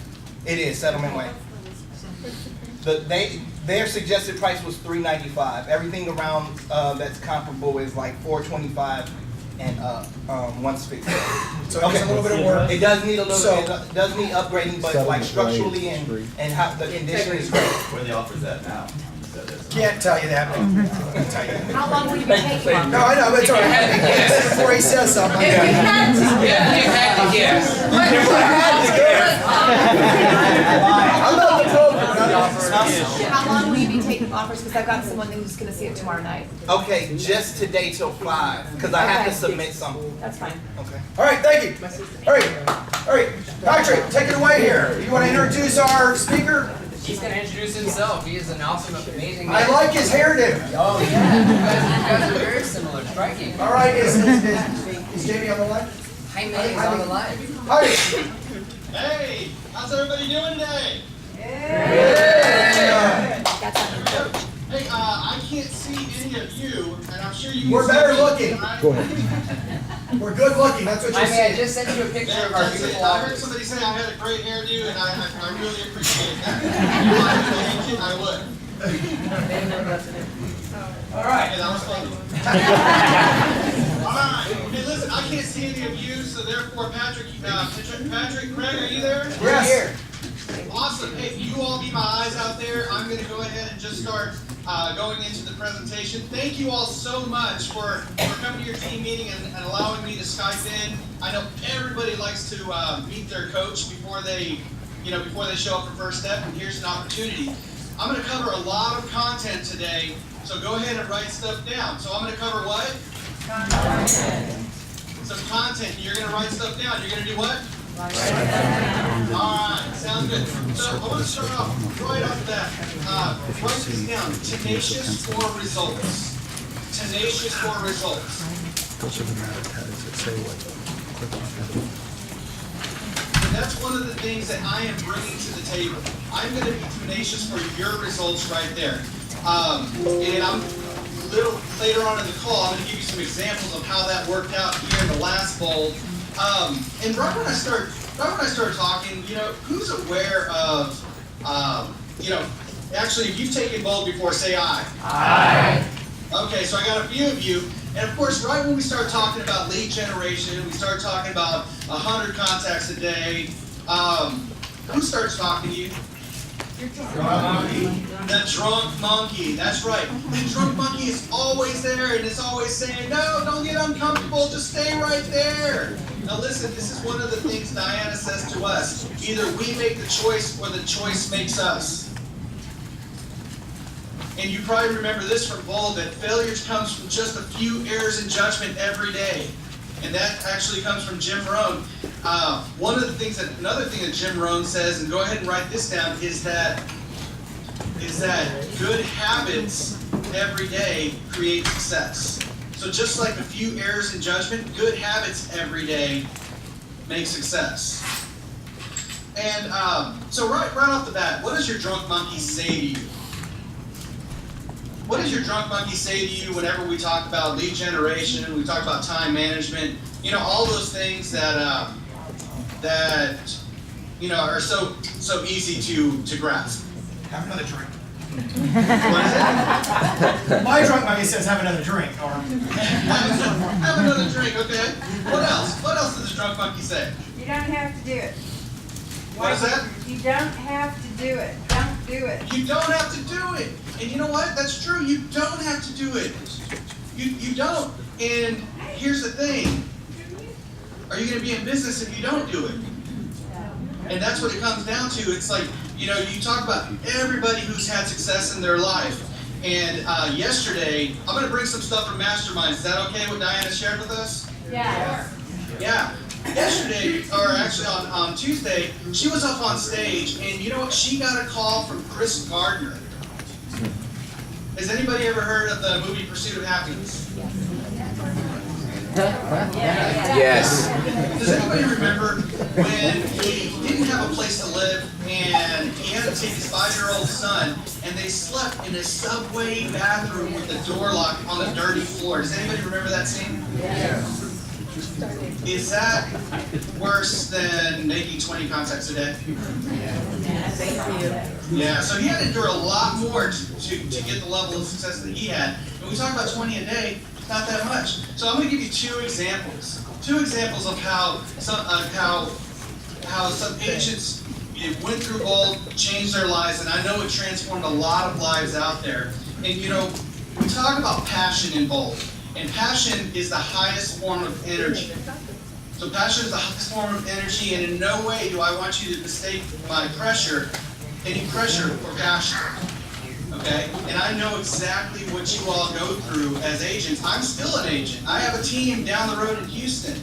it is Settlement Way. Their suggested price was $395. Everything around that's comparable is like $425 and $160. So it needs a little bit of work. It does need a little bit. It does need upgrading, but like structurally and how the condition is great. Where the offer's at now? Can't tell you that. Can't tell you that. How long will you be taking on? No, I know, but it's all right. Before he says something. If you had to. Yeah, you had to guess. I'm not the broker. How long will you be taking offers? Because I've got someone who's gonna see it tomorrow night. Okay, just today till 5, because I have to submit something. That's fine. Okay. All right, thank you. All right, Patrick, take it away here. You want to introduce our speaker? He's gonna introduce himself. He is an awesome, amazing man. I like his hairdo. Oh yeah, you guys are very similar, striking. All right, is Jamie on the line? Jaime is on the line. Hi. Hey, how's everybody doing today? Hey, I can't see any of you, and I'm sure you. We're better looking. Go ahead. We're good looking. That's what you're Jaime, I saying. just sent you a picture of our beautiful I heard office. somebody say I had a great hairdo, and I really appreciate that. If I would. All right. Okay, that was funny. All right. Hey, listen, I can't see any of you, so therefore, Patrick, Craig, are you there? Yes. Here. Awesome. Hey, you all be my eyes out there. I'm going to go ahead and just start going into the presentation. Thank you all so much for coming to your team meeting and allowing me to Skype in. I know everybody likes to meet their coach before they show up for first step, and here's an opportunity. I'm going to cover a lot of content today, so go ahead and write stuff down. So I'm going to cover what? Content. Some content. You're going to write stuff down. You're going to do what? Alright, sounds good. So I want to start off right off the bat. Write this down. Tenacious for results. Tenacious for results. And that's one of the things that I am bringing to the table. I'm going to be tenacious for your results right there. And I'm a little later on in the call, I'm going to give you some examples of how that worked out here in the last bowl. And right when I start talking, who's aware of, actually, if you've taken bold before, say aye. Aye. Okay, so I got a few of you. And of course, right when we start talking about lead generation, we start talking about 100 contacts a day, who starts talking to you? The drunk monkey, that's right. The drunk monkey is always there and it's always saying, no, don't get uncomfortable, just stay right there. Now listen, this is one of the things Diana says to us. Either we make the choice or the choice makes us. And you probably remember this from Bold, that failures comes from just a few errors in judgment every day. And that actually comes from Jim Rohn. Another thing that Jim Rohn says, and go ahead and write this down, is that good habits every day create success. So just like a few errors in judgment, good habits every day make success. And so right off the bat, what does your drunk monkey say to you? What does your drunk monkey say to you whenever we talk about lead generation, we talk about time management, all those things that are so easy to grasp? Have another drink. My drunk monkey says have another drink. Or have another drink, okay. What else? What else does the drunk monkey say? You don't have to do it. What is that? You don't have to do it. Don't do it. You don't have to do it. And you know what? That's true. You don't have to do it. You don't. And here's the thing. Are you going to be in business if you don't do it? And that's what it comes down to. It's like, you know, you talk about everybody who's had success in their life. And yesterday, I'm going to bring some stuff from Masterminds. Is that okay what Diana shared with us? Yeah. Yeah. Yesterday, or actually on Tuesday, she was up on stage, and you know what? She got a call from Chris Gardner. Has anybody ever heard of the movie Pursuit of Happiness? Yes. Does anybody remember when he didn't have a place to live and he had to take his 5-year-old son and they slept in a subway bathroom with the door locked on a dirty floor? Does anybody remember that scene? Yes. Is that worse than making 20 contacts a day? Yeah, so he had to endure a lot more to get the level of success that he had. When we talk about 20 a day, it's not that much. So I'm going to give you two examples of how some agents went through Bold, changed their lives, and I know it transformed a lot of lives out there. And you know, we talk about passion in Bold. And passion is the highest form of energy. So passion is the highest form of energy, and in no way do I want you to mistake my pressure, any pressure, for passion. Okay? And I know exactly what you all go through as agents. I'm still an agent. I have a team down the road in Houston.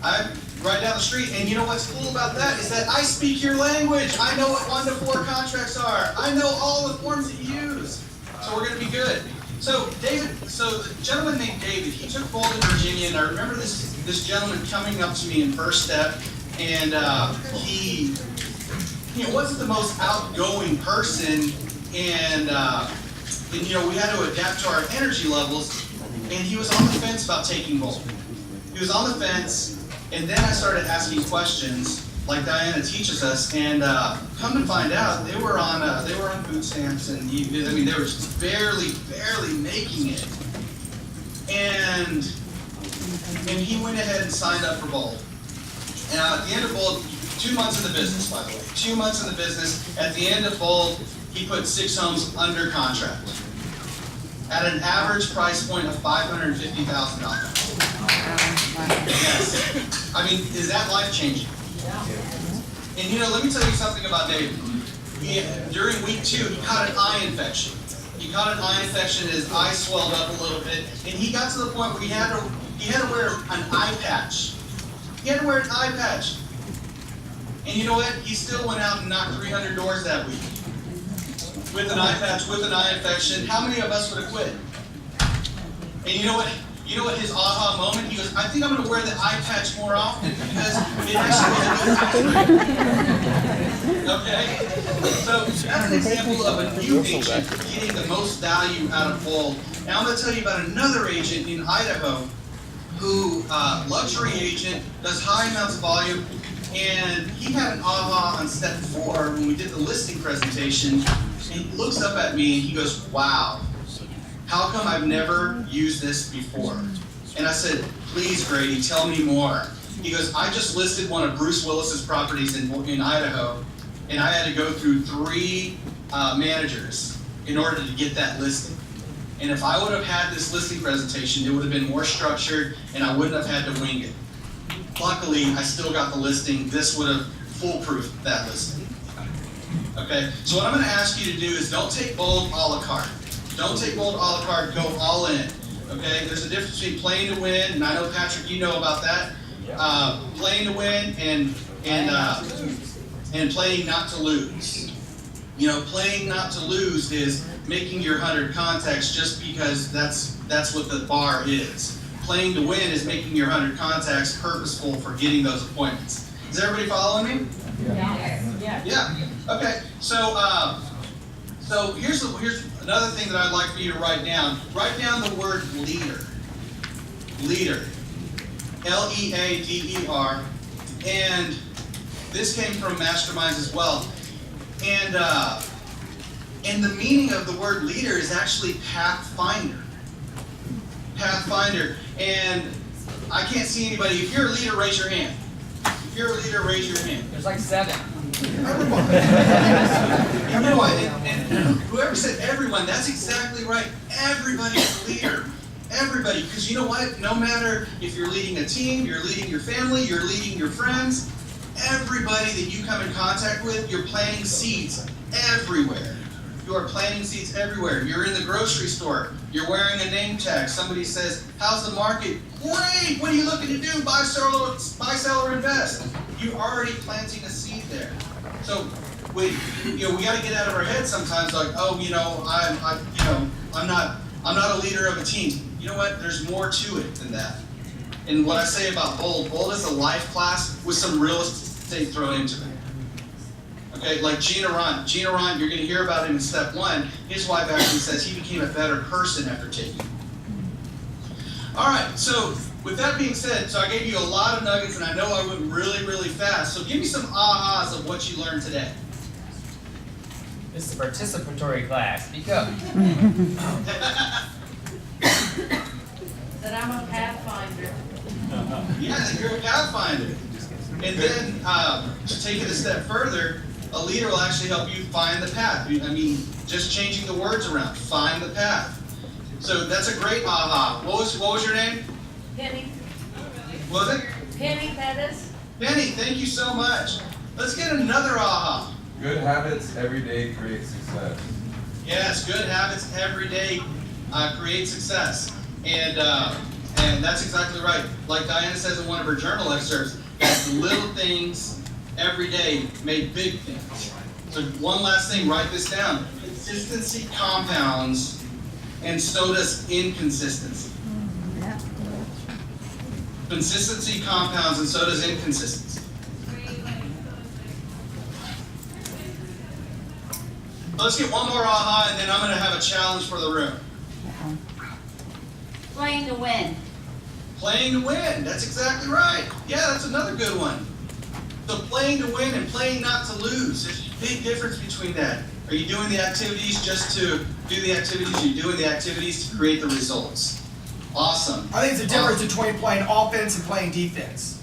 I'm right down the street, and you know what's cool about that is that I speak your language. I know what 1 to 4 contracts are. I know all the forms that you use. So we're going to be good. So the gentleman named David, he took Bold in Virginia, and I remember this gentleman coming up to me in First Step, and he wasn't the most outgoing person, and you know, we had to adapt to our energy levels, and he was on the fence about taking Bold. He was on the fence, and then I started asking questions like Diana teaches us, and come to find out, they were on food stamps, and they were just barely making it. And he went ahead and signed up for Bold. And at the end of Bold, 2 months in the business, by the way, 2 months in the business. At the end of Bold, he put 6 homes under contract at an average price point of $550,000. Yes. I mean, is that life changing? And you know, let me tell you something about David. During week 2, he caught an eye infection. His eye swelled up a little bit, and he got to the point where he had to wear an eye patch. And you know what? He still went out and knocked 300 doors that week with an eye patch, with an eye infection. How many of us would have quit? And you know what? You know what his aha moment? He goes, I think I'm going to wear the eye patch more often because it actually was a good Okay? So that's an example of a new agent getting the most value out of Bold. Now I'm going to tell you about another agent in Idaho who, luxury agent, does high amounts of volume, and he had an aha on step 4 when we did the listing presentation. He looks up at me and he goes, wow. How come I've never used this before? And I said, please, Grady, tell me more. He goes, I just listed one of Bruce Willis's properties in Idaho, and I had to go through 3 managers in order to get that listing. And if I would have had this listing presentation, it would have been more structured, and I wouldn't have had to wing it. Luckily, I still got the listing. This would have foolproofed that listing. Okay, so what I'm going to ask you to do is don't take Bold a la carte. Don't take Bold a la carte, go all in. Okay, there's a difference between playing to win, and I know, Patrick, you know about that. Playing to win and playing not to lose. You know, playing not to lose is making your 100 contacts just because that's what the bar is. Playing to win is making your 100 contacts purposeful for getting those appointments. Is everybody following me? Yeah. Okay. So here's another thing that I'd like for you to write down. Write down the word leader. Leader. L-E-A-D-E-R. And this came from Masterminds as well. And the meaning of the word leader is actually pathfinder. Pathfinder. And I can't see anybody. If you're a leader, raise your hand. If you're a leader, raise your hand. There's like 7. Everyone. Everyone, and whoever said everyone, that's exactly right. Everybody's a leader. Everybody, because you know what? No matter if you're leading a team, you're leading your family, you're leading your friends, everybody that you come in contact with, you're planting seeds everywhere. You are planting seeds everywhere. You're in the grocery store, you're wearing a name tag. Somebody says, how's the market? Great! What are you looking to do? Buy, sell, or invest. You're already planting a seed there. So we got to get out of our heads sometimes. Like, oh, I'm not a leader of a team. You know what? There's more to it than that. And what I say about Bold is a life class with some real estate thrown into it. Okay, like Gina Ron, you're going to hear about him in step 1. His wife actually says he became a better person after taking it. All right, so with that being said, so I gave you a lot of nuggets, and I know I went really, really fast. So give me some ahas of what you learned today. This is a participatory class. Speak up. That I'm a pathfinder. Yeah, that you're a pathfinder. And then to take it a step further, a leader will actually help you find the path. I mean, just changing the words around, find the path. So that's a great aha. What was your name? Penny. What was it? Penny Pettis. Penny, thank you so much. Let's get another aha. Good habits every day create success. Yes, good habits every day create success. And that's exactly right. Like Diana says in one of her journal excerpts, that little things every day make big things. So one last thing, write this down. Consistency compounds, and so does inconsistency. Consistency compounds, and so does inconsistency. Let's get one more aha, and then I'm going to have a challenge for the room. Playing to win. Playing to win. That's exactly right. Yeah, that's another good one. So playing to win and playing not to lose. There's a big difference between that. Are you doing the activities just to do the activities? Are you doing the activities to create the results? Awesome. I think it's a difference between playing offense and playing defense.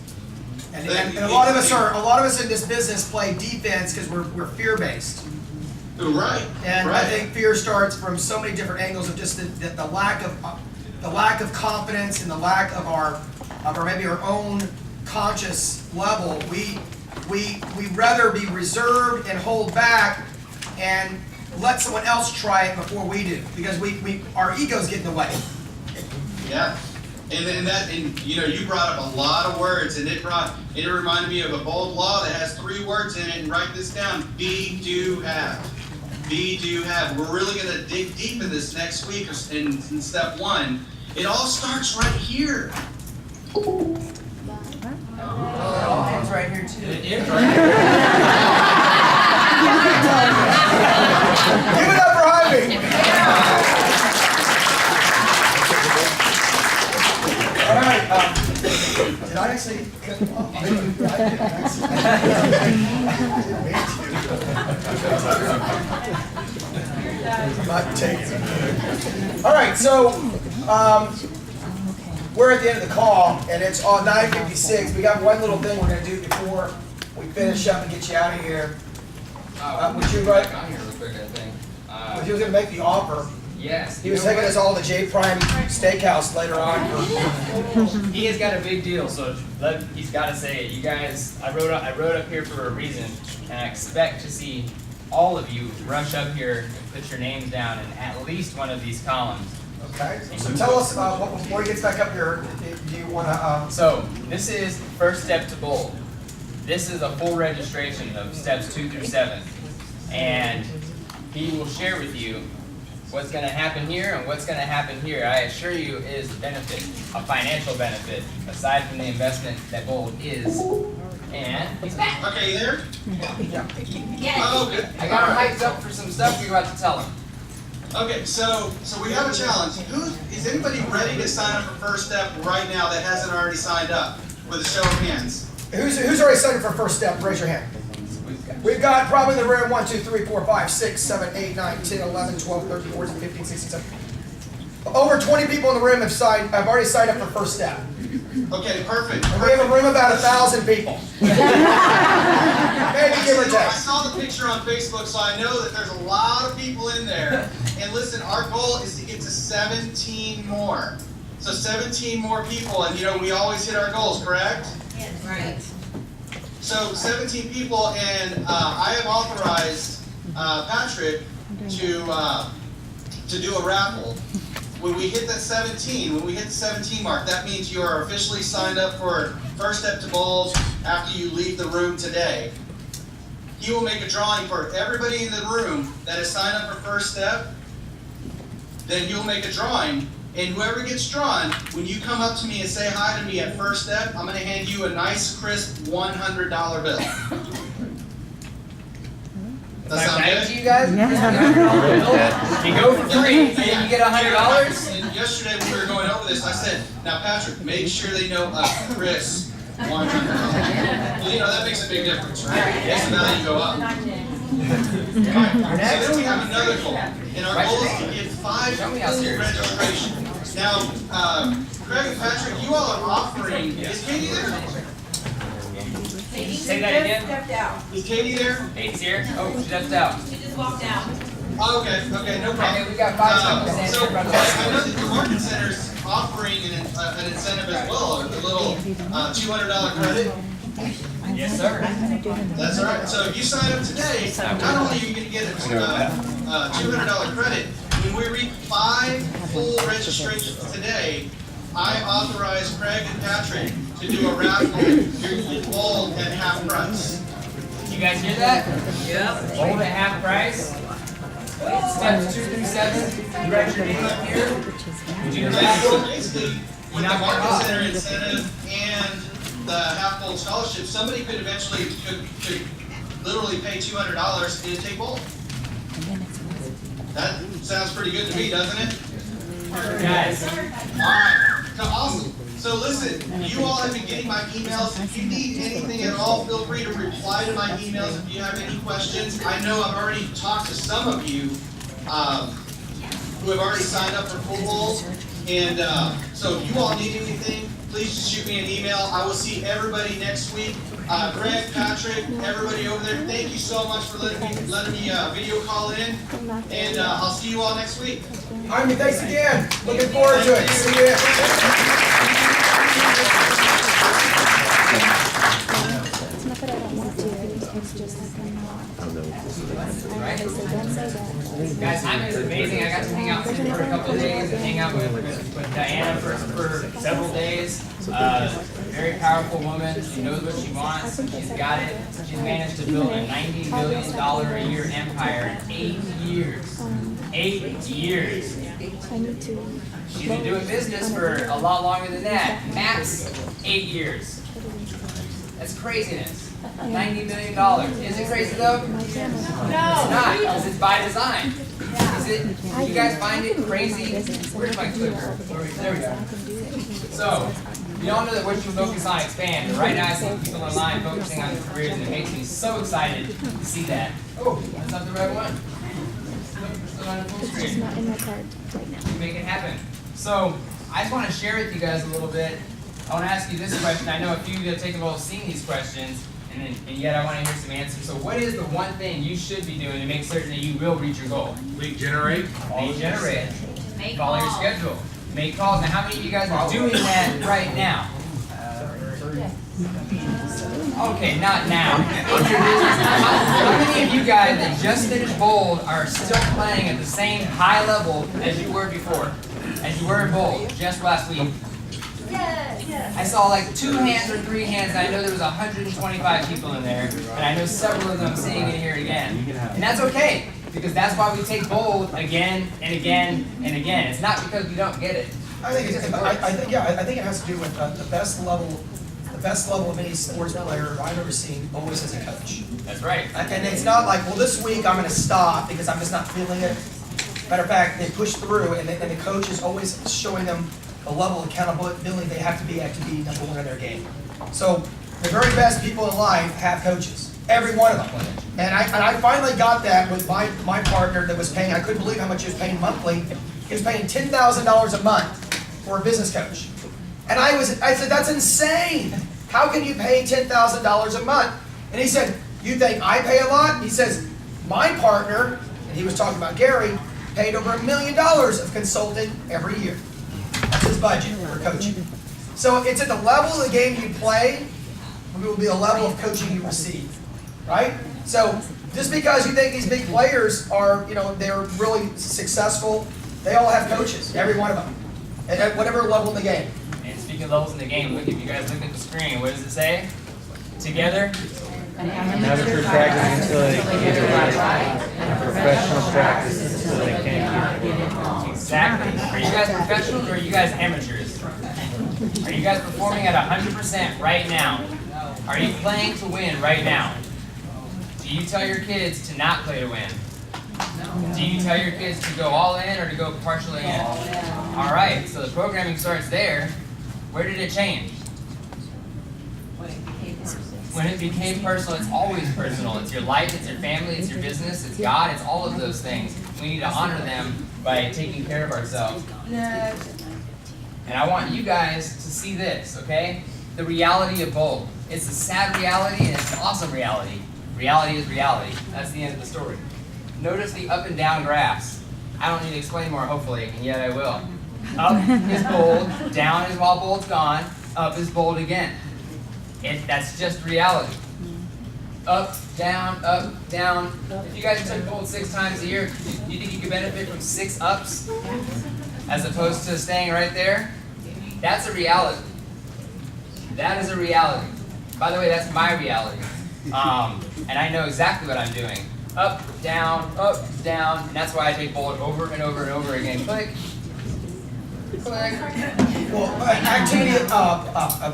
And a lot of us in this business play defense because we're fear-based. Right. And I think fear starts from so many different angles of just the lack of confidence and the lack of our maybe our own conscious level. We rather be reserved and hold back and let someone else try it before we do, because our egos get in the way. Yeah. And you brought up a lot of words, and it reminded me of a bold law that has 3 words in it, and write this down: be, do, have. Be, do, have. We're really going to dig deep in this next week in step 1. It all starts right here. Oh, it's right here too. It is right here. Give it up for Jaime. All right. Did I actually cut you off? All right, so we're at the end of the call, and it's on 9:56. We got one little thing we're going to do before we finish up and get you out of here. Would you like? On here real quick, I think. He was going to make the offer. Yes. He was taking us all to J Prime Steakhouse later on. He has got a big deal, so he's got to say it. You guys, I wrote up here for a reason, and I expect to see all of you rush up here and put your names down in at least one of these columns. Okay. So tell us before he gets back up here. Do you want to? So this is first step to Bold. This is a full registration of steps 2 through 7, and he will share with you what's going to happen here and what's going to happen here. I assure you is a benefit, a financial benefit, aside from the investment that Bold is. And he's back. Okay, you there? Yeah. Oh, okay. I got him hyped up for some stuff we're about to tell him. Okay, so we have a challenge. Is anybody ready to sign up for First Step right now that hasn't already signed up? With a show of hands. Who's already signed up for First Step? Raise your hand. We've got probably in the room 1, 2, 3, 4, 5, 6, 7, 8, 9, 10, 11, 12, 13, 14, 15, 16, 17. Over 20 people in the room have already signed up for First Step. Okay, perfect. And we have a room of about 1,000 people. Maybe give or take. I saw the picture on Facebook, so I know that there's a lot of people in there. And listen, our goal is to get to 17 more. So 17 more people, and we always hit our goals, correct? Yes. Right. So 17 people, and I have authorized Patrick to do a raffle. When we hit that 17, when we hit the 17 mark, that means you are officially signed up for First Step to Bowls after you leave the room today. He will make a drawing for everybody in the room that has signed up for First Step. Then he'll make a drawing, and whoever gets drawn, when you come up to me and say hi to me at First Step, I'm going to hand you a nice, crisp $100 bill. Does that sound good? To you guys? You go for free, and then you get $100. And yesterday when we were going over this, I said, now Patrick, make sure they know Chris $100. Well, that makes a big difference, right? Makes the value go up. Alright, so then we have another goal, and our goal is to get 5 full registrations. Now, Craig and Patrick, you all are offering, is Katie there? Say that again? Stepped out. Is Katie there? Katie's here? Oh, she stepped out. She just walked out. Oh, okay, no problem. We got 5 seconds. So, I know that the Market Center's offering an incentive as well, a little $200 credit. Yes, sir. That's all right. So if you sign up today, not only are you going to get a $200 credit, when we reach 5 full registrations today, I authorize Craig and Patrick to do a raffle with bowl at half price. You guys hear that? Yep. Bold at half price. Steps 2 through 7. You write your name up here. Would you do that? So basically, with the Market Center incentive and the half bowl scholarship, somebody could eventually could literally pay $200 and take bowl. That sounds pretty good to me, doesn't it? Guys. All right. So awesome. So listen, you all have been getting my emails. If you need anything at all, feel free to reply to my emails if you have any questions. I know I've already talked to some of you who have already signed up for full bowls. And so if you all need anything, please just shoot me an email. I will see everybody next week. Greg, Patrick, everybody over there, thank you so much for letting me video call in. And I'll see you all next week. Jaime, thanks again. Looking forward to it. See you. Guys, Jaime is amazing. I got to hang out with him for a couple of days and hang out with Diana for several days. Very powerful woman. She knows what she wants. She's got it. She's managed to build a $90 million a year empire in 8 years. 8 years. She's been doing business for a lot longer than that. Max 8 years. That's craziness. $90 million. Is it crazy though? No. It's not, because it's by design. Is it? You guys find it crazy? Where's my clicker? There we go. So, you all know that what you focus on expands. Right now I see people online focusing on their careers, and it makes me so excited to see that. Oh, that's not the right one. Still on the full screen. You make it happen. So, I just want to share with you guys a little bit. I want to ask you this question. I know a few of you have taken a while seeing these questions, and yet I want to hear some answers. So what is the one thing you should be doing to make certain that you will reach your goal? Lead generate. Lead generate. Follow your schedule. Make calls. Now, how many of you guys are doing that right now? Okay, not now. How many of you guys that just finished Bold are still playing at the same high level as you were before? As you were in Bold just last week? I saw like 2 hands or 3 hands, and I know there was 125 people in there, and I know several of them seeing it here again. And that's okay, because that's why we take Bold again and again and again. It's not because we don't get it. I think it has to do with the best level of any sports player I've ever seen always as a coach. That's right. And it's not like, well, this week I'm going to stop because I'm just not feeling it. Matter of fact, they push through, and the coach is always showing them the level of accountability they have to be number one in their game. So the very best people in life have coaches, every one of them. And I finally got that with my partner that was paying. I couldn't believe how much he was paying monthly. He was paying $10,000 a month for a business coach. And I said, that's insane. How can you pay $10,000 a month? And he said, You think I pay a lot? He says, my partner, and he was talking about Gary, paid over $1 million of consulting every year. That's his budget for coaching. So it's at the level of the game you play, it will be the level of coaching you receive, right? So just because you think these big players are, they're really successful, they all have coaches, every one of them, at whatever level in the game. And speaking of levels in the game, look, if you guys look at the screen, what does it say? Together? Amateur practice until they can get it right. Professional practice until they can't get it right. Exactly. Are you guys professionals or are you guys amateurs? Are you guys performing at 100% right now? Are you playing to win right now? Do you tell your kids to not play to win? Do you tell your kids to go all in or to go partially in? All right, so the programming starts there. Where did it change? When it became personal, it's always personal. It's your life, it's your family, it's your business, it's God, it's all of those things. We need to honor them by taking care of ourselves. And I want you guys to see this, okay? The reality of both. It's a sad reality and it's an awesome reality. Reality is reality. That's the end of the story. Notice the up and down graphs. I don't need to explain more, hopefully, and yet I will. Up is bold, down is while bold's gone, up is bold again. That's just reality. Up, down, up, down. If you guys took bold 6 times a year, do you think you could benefit from 6 ups as opposed to staying right there? That's a reality. That is a reality. By the way, that's my reality. And I know exactly what I'm doing. Up, down, and that's why I take bold over and over and over again. Click. Well,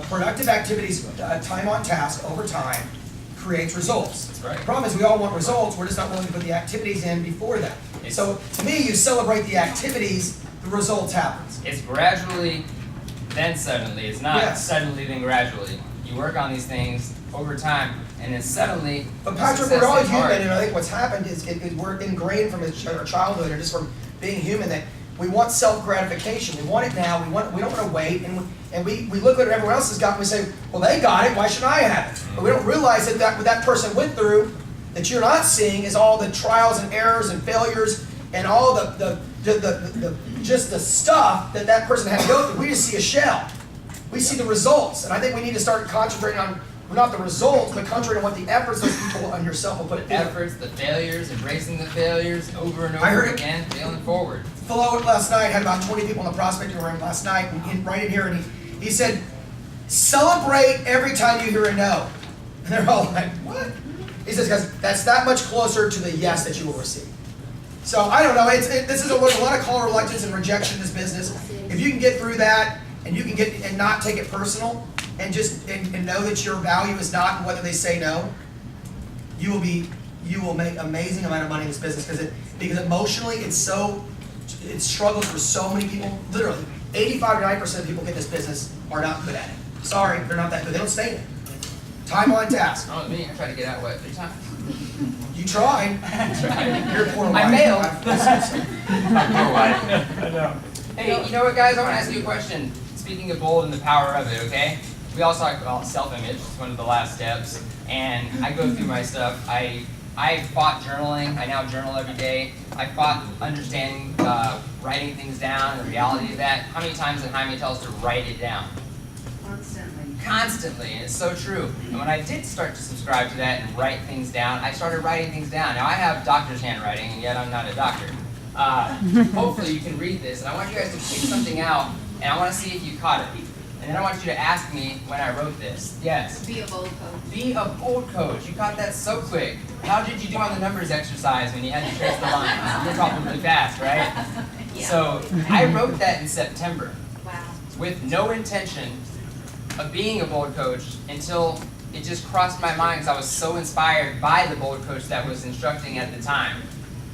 productive activities, time on task over time, creates results. That's right. The problem is we all want results, we're just not willing to put the activities in before that. So to me, you celebrate the activities, the results happen. It's gradually, then suddenly. It's not suddenly, then gradually. You work on these things over time, and then suddenly. But Patrick, we're all human, and I think what's happened is we're ingrained from our childhood, or just from being human, that we want self-gratification. We want it now. We don't want to wait, and we look at what everyone else has got, and we say, well, they got it. Why should I have it? But we don't realize that what that person went through, that you're not seeing, is all the trials and errors and failures and all the just the stuff that person had to go through. We just see a shell. We see the results, and I think we need to start concentrating on not the results, but concentrating on what the efforts those people and yourself will put into. Efforts, the failures, embracing the failures over and over again, failing forward. Flo last night had about 20 people in the prospecting room last night, and right in here, and he said, celebrate every time you hear a no. And they're all like, what? He says, because that's that much closer to the yes that you will receive. So I don't know, this is a lot of call reluctance and rejection in this business. If you can get through that, and you can get and not take it personal, and just and know that your value is not in whether they say no, you will make amazing amount of money in this business because emotionally it struggles for so many people. Literally 85 to 90% of people in this business are not good at it. Sorry, they're not that good. They don't stay in it. Time on task. Oh, me, I tried to get out 3 times. You tried. You're poor wife. I failed. My poor wife. I know. Hey, you know what, guys? I want to ask you a question. Speaking of bold and the power of it, okay? We also talk about self-image. It's one of the last steps. And I go through my stuff. I fought journaling. I now journal every day. I fought understanding, writing things down, the reality of that. How many times did Jaime tell us to write it down? Constantly, and it's so true. And when I did start to subscribe to that and write things down, I started writing things down. Now I have doctor's handwriting, and yet I'm not a doctor. Hopefully you can read this, and I want you guys to pick something out, and I want to see if you caught it. And then I want you to ask me when I wrote this. Yes. Be a bold coach. Be a bold coach. You caught that so quick. How did you do on the numbers exercise when you had to trace the lines? You're probably fast, right? Yeah. So I wrote that in September. Wow. With no intention of being a bold coach until it just crossed my mind because I was so inspired by the bold coach that was instructing at the time.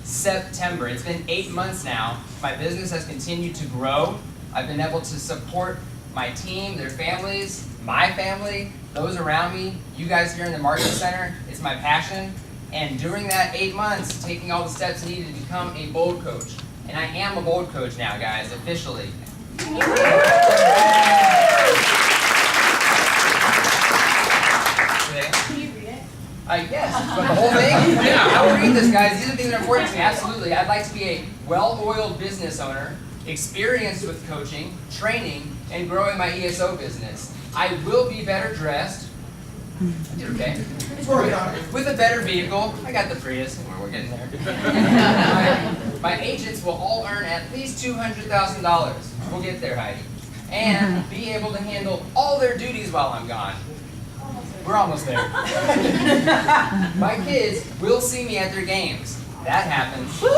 September. It's been 8 months now. My business has continued to grow. I've been able to support my team, their families, my family, those around me, you guys here in the Marketing Center. It's my passion. And during that 8 months, taking all the steps needed to become a bold coach. And I am a bold coach now, guys, officially. Can you read it? Yes, but the whole thing? Yeah, I will read this, guys. These are things that are important to me. Absolutely. I'd like to be a well-oiled business owner, experienced with coaching, training, and growing my ESO business. I will be better dressed. I did okay. With a better vehicle. I got the Prius. We're getting there. My agents will all earn at least $200,000. We'll get there, Heidi. And be able to handle all their duties while I'm gone. We're almost there. My kids will see me at their games. That happens. Woo!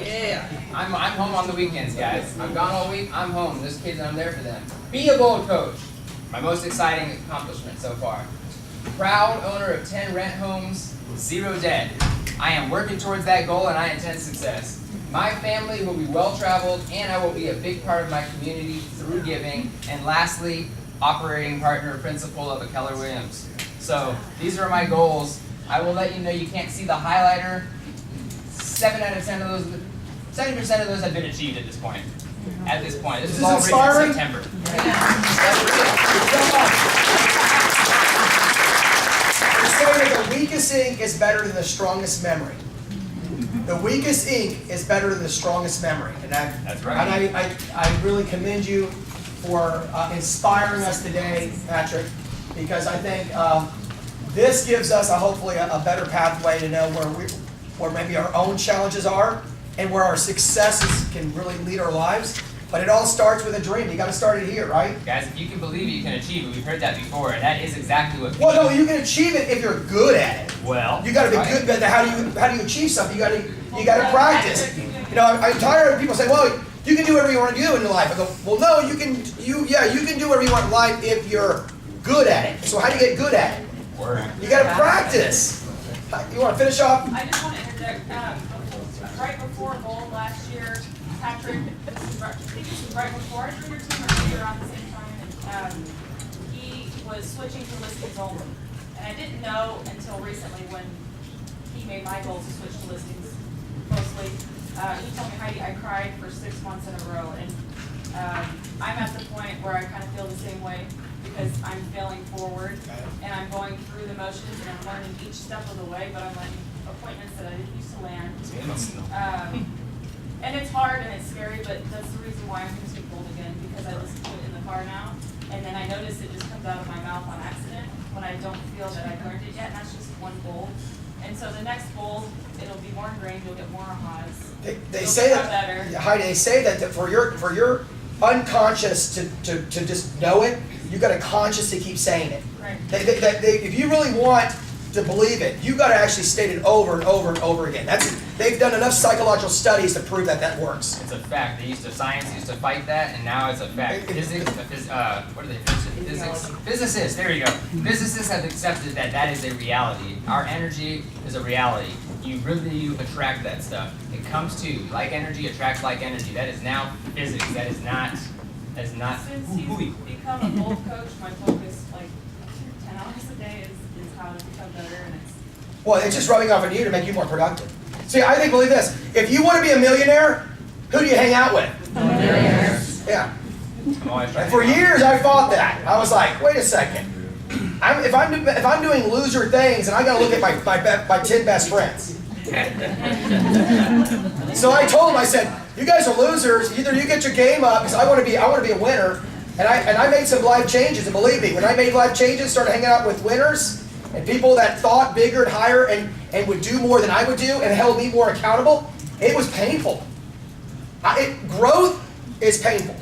Yeah. I'm home on the weekends, guys. I'm gone all week. I'm home. There's kids and I'm there for them. Be a bold coach. My most exciting accomplishment so far. Proud owner of 10 rent homes, 0 debt. I am working towards that goal and I intend success. My family will be well-traveled and I will be a big part of my community through giving. And lastly, operating partner principal of a Keller Williams. So these are my goals. I will let you know you can't see the highlighter. 7 out of 10 of those, 70% of those have been achieved at this point. At this point. This is all written in September. The weakest ink is better than the strongest memory. The weakest ink is better than the strongest memory. And that's right. And I really commend you for inspiring us today, Patrick, because I think this gives us hopefully a better pathway to know where maybe our own challenges are and where our successes can really lead our lives. But it all starts with a dream. You got to start it here, right? Guys, if you can believe it, you can achieve it. We've heard that before, and that is exactly what. Well, no, you can achieve it if you're good at it. Well, you got to be good. But how do you achieve something? You got to practice. You know, I'm tired of people saying, "Well, you can do whatever you want to do in your life." I go, "Well, no, you can do whatever you want in life if you're good at it." So how do you get good at it? You got to practice. You want to finish off? I just want to interject. Right before Gold last year, Patrick, I think this was right before I joined your team, or maybe around the same time, and he was switching to listings only. And I didn't know until recently when he made my goal to switch to listings mostly. He told me, Heidi, I cried for 6 months in a row, and I'm at the point where I kind of feel the same way because I'm failing forward, and I'm going through the motions, and I'm learning each step of the way, but I'm landing appointments that I didn't used to land. And it's hard and it's scary, but that's the reason why I'm going to speak Gold again, because I listen to it in the car now, and then I notice it just comes out of my mouth on accident when I don't feel that I've learned it yet, and that's just one Gold. And so the next Gold, it'll be more ingrained, you'll get more ahas. They say that, Heidi, they say that for your unconscious to just know it, you got to consciously keep saying it. Right. If you really want to believe it, you got to actually state it over and over and over again. They've done enough psychological studies to prove that works. It's a fact. Science used to fight that, and now it's a fact. Physicists, there you go. Physicists have accepted that is a reality. Our energy is a reality. You attract that stuff. It comes to you. Like energy attracts like energy. That is now physics. That is not. Since he's become a Gold coach, my focus, like 10 hours a day, is how to become better, and Well, it's just rubbing off on you to make you more productive. See, I think, believe this, if you want to be a millionaire, who do you hang out with? Millionaires. Yeah. And for years I fought that. I was like, wait a second. If I'm doing loser things, and I got to look at my 10 best friends. So I told him, I said, you guys are losers. Either you get your game up, because I want to be a winner. And I made some life changes, and believe me, when I made life changes, started hanging out with winners and people that thought bigger and higher and would do more than I would do and held me more accountable, it was painful. Growth is painful.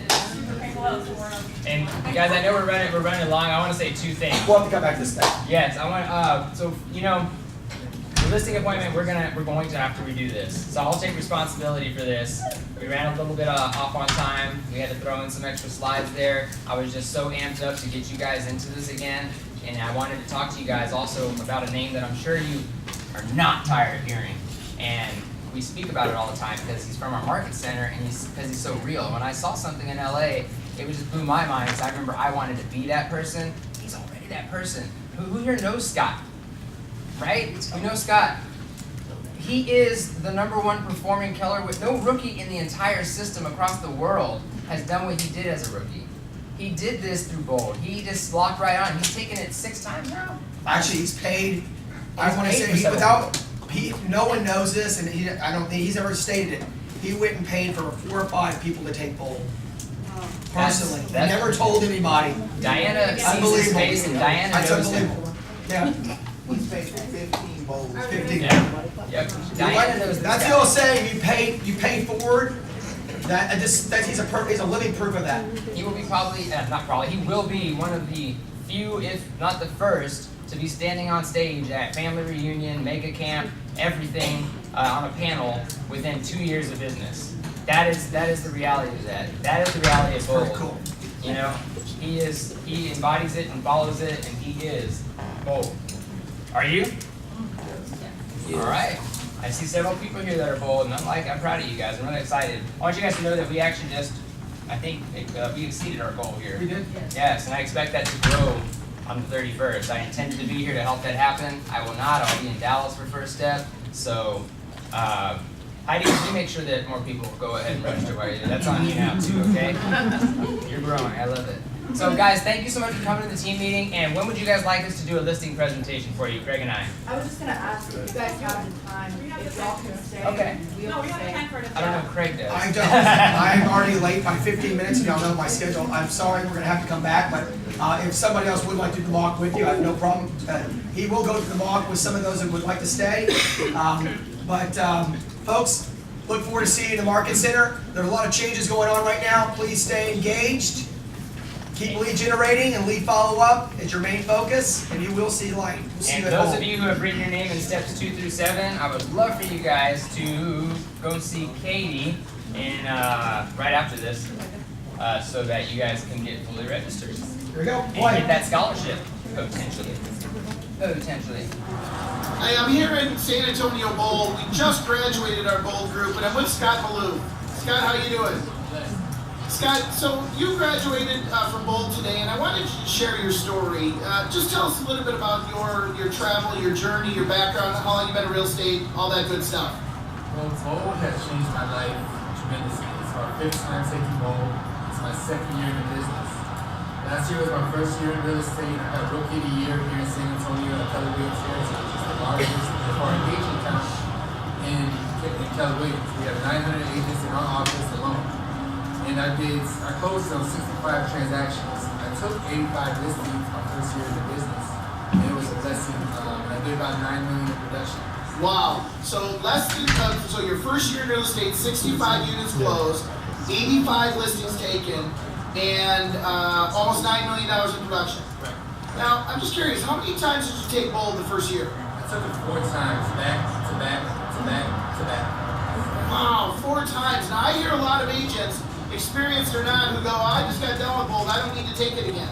And guys, I know we're running along. I want to say 2 things. We'll have to come back to this thing. Yes, I want. So the listing appointment, we're going to have to redo this. So I'll take responsibility for this. We ran a little bit off on time. We had to throw in some extra slides there. I was just so amped up to get you guys into this again. And I wanted to talk to you guys also about a name that I'm sure you are not tired of hearing. And we speak about it all the time because he's from our market center and because he's so real. When I saw something in LA, it just blew my mind because I remember I wanted to be that person. He's already that person. Who here knows Scott? Right? You know Scott. He is the #1 performing Keller. With no rookie in the entire system across the world has done what he did as a rookie. He did this through Gold. He just locked right on. He's taken it 6 times now. Actually, he's paid I wanna say, no one knows this, and I don't think he's ever stated it. He went and paid for 4 or 5 people to take bowl. Personally, he never told anybody. Diana sees his face and Diana That's knows him. unbelievable. Yeah. He's paid for 15 bowls. 15. Yep. Diana knows this That's guy. the old saying, you pay forward. He's a living proof of that. He will be he will be one of the few, if not the first, to be standing on stage at family reunion, mega camp, everything on a panel within 2 years of business. That is the reality of that. That is the reality of Bold. Cool. You know, he embodies it and follows it, and he is Bold. Are you? All right. I see several people here that are bold, and I'm proud of you guys. I'm really excited. I want you guys to know that we actually we exceeded our goal here. We did? Yes, and I expect that to grow on the 31st. I intend to be here to help that happen. I will not. I'll be in Dallas for First Step. So, Heidi, can you make sure that more people go ahead and register while you're there? That's on you now, too, okay? You're growing. I love it. So, guys, thank you so much for coming to the team meeting. And when would you guys like us to do a listing presentation for you, Craig and I? I was just gonna ask if you guys have the time, if y'all can stay. Okay. We'll stay. I don't know if Craig does. I don't. I'm already late by 15 minutes, and y'all know my schedule. I'm sorry, we're gonna have to come back, but if somebody else would like to do the mock with you, I have no problem. He will go to the mock with some of those that would like to stay. Folks, look forward to seeing you in the Market Center. There are a lot of changes going on right now. Please stay engaged. Keep lead generating and lead follow-up as your main focus, and you will see light. We'll see And you at those home. of you who have written your name in steps 2 through 7, I would love for you guys to go see Katie right after this, so that you guys can get fully registered. Here we go. And get that scholarship, potentially. Hey, I'm here in San Antonio Bowl. We just graduated our Bowl group, and I'm with Scott Malou. Scott, how you doing? Scott, so you graduated from Bowl today, and I wanted you to share your story. Just tell us a little bit about your travel, your journey, your background, how long you've been in real estate, all that good stuff. Well, Bowl has changed my life tremendously. It's my 5th time taking Bowl. It's my 2nd year in the business. Last year was my 1st year in real estate. I got Rookie of the Year here in San Antonio at Keller Williams Heritage, which is the largest for engagement count in Keller Williams. We have 900 agents in our office alone. And I closed on 65 transactions. I took 85 listings my 1st year in the business. And it was a blessing. And I did about 9 million in production. Wow. So so your first year in real estate, 65 units closed, 85 listings taken, and almost $9 million in production. Right. Now, I'm just curious, how many times did you take Bowl the first year? I took it 4 times, back to back to back to back. Wow, 4 times. Now, I hear a lot of agents, experienced or not, who go, I just got done with Bowl, I don't need to take it again.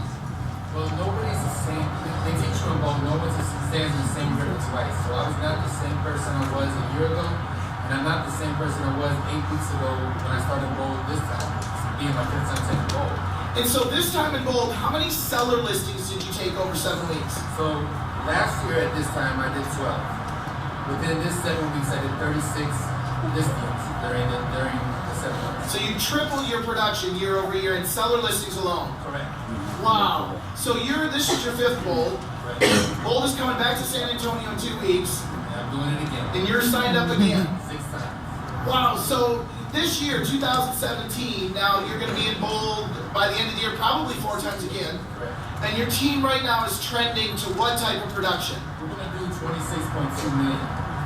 Well, nobody's the same. They teach you on Bowl, no one stands in the same river twice. So I was not the same person I was a year ago, and I'm not the same person I was 8 weeks ago when I started Bowl this time, being my 5th time taking Bowl. And so this time in Bold, how many seller listings did you take over 7 weeks? So last year at this time I did 12. Within this 7 weeks I did 36 listings during the 7 months. So you tripled your production year over year in seller listings alone. Correct. Wow. So this is your 5th Bold. Right. Bold is coming back to San Antonio in 2 weeks. And I'm doing it again. And you're signed up again. 6 times. Wow. So this year, 2017, now you're going to be in Bold by the end of the year, probably 4 times again. Correct. And your team right now is trending to what type of production? We're going to do 26.2 million.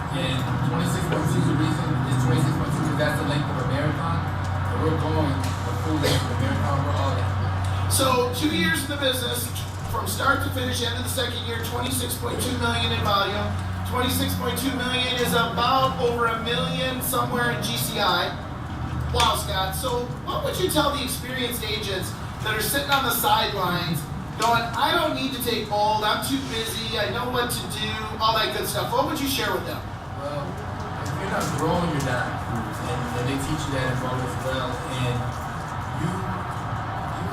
And 26.2 the reason is 26.2 because that's the length of a marathon. And we're going the full length of a marathon. We're all in. So 2 years in the business, from start to finish, end of the 2nd year, 26.2 million in volume. 26.2 million is about over $1 million somewhere in GCI. Wow, Scott. So what would you tell the experienced agents that are sitting on the sidelines going, I don't need to take Bold, I'm too busy, I know what to do, all that good stuff? What would you share with them? Well, if you're not growing, you're dying. And they teach you that in Bold as well. And you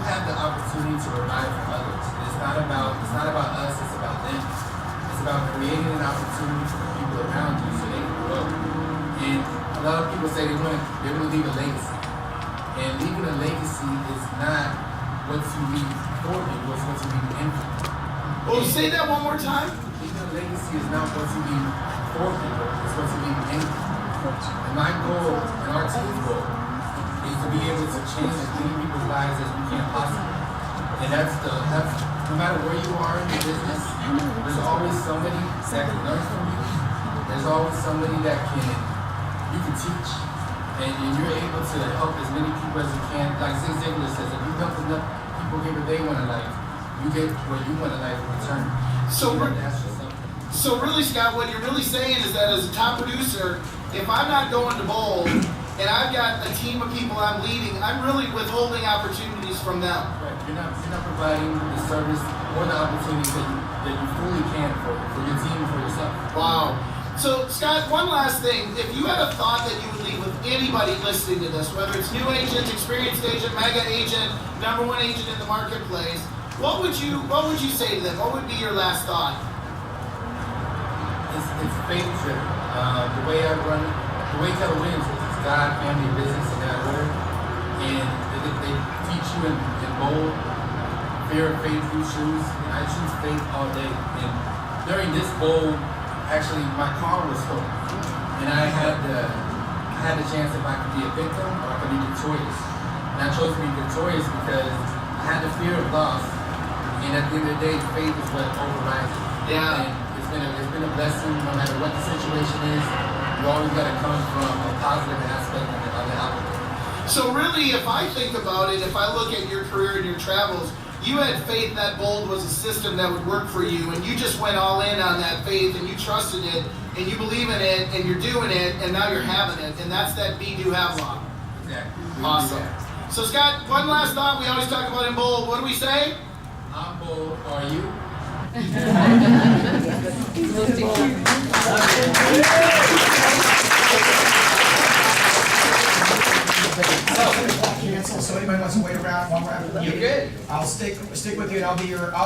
have the opportunity to provide for others. It's not about us, it's about them. It's about creating an opportunity for the people around you so they can grow. And a lot of people say they want to leave a legacy. And leaving a legacy is not what you leave for people, it's what you leave in for. Well, say that one more time. the legacy is not supposed to be for people, it's supposed to be in people. And my goal, and our team's goal, is to be able to change as many people's lives as we can possibly. And that's no matter where you are in the business, there's always somebody that can learn from you. There's always somebody that you can teach. And you're able to help as many people as you can. Like Zig Ziglar says, if you help enough people get what they want in life, you get what you want in life in return. So really, Scott, what you're really saying is that as a top producer, if I'm not going to bowl and I've got a team of people I'm leading, I'm really withholding opportunities from them. Right. You're not providing the service or the opportunities that you fully can for your team and for yourself. Wow. So, Scott, one last thing. If you had a thought that you would leave with anybody listening to this, whether it's new agent, experienced agent, mega agent, #1 agent in the marketplace, what would you say to them? What would be your last thought? It's faith driven. The way Keller Williams is God, family, business, and that order. And they teach you in bold, fear of faith, you choose. And I choose faith all day. And during this bowl, actually, my car was stolen. And I had the chance if I could be a victim or I could be victorious. And I chose to be victorious because I had the fear of loss. And at the end of the day, faith is what overrides it. Yeah. And it's been a blessing no matter what the situation is. You always got to come from a positive aspect of the outlook. So really, if I think about it, if I look at your career and your travels, you had faith that bold was a system that would work for you, and you just went all in on that faith, and you trusted it, and you believe in it, and you're doing it, and now you're having it, and that's that be, do, have law. Exactly. Awesome. So Scott, one last thought we always talk about in bold. What do we say? I'm bold. Are you? So anybody wants to wait around while we're having the meeting? You're good. I'll stick with you, and I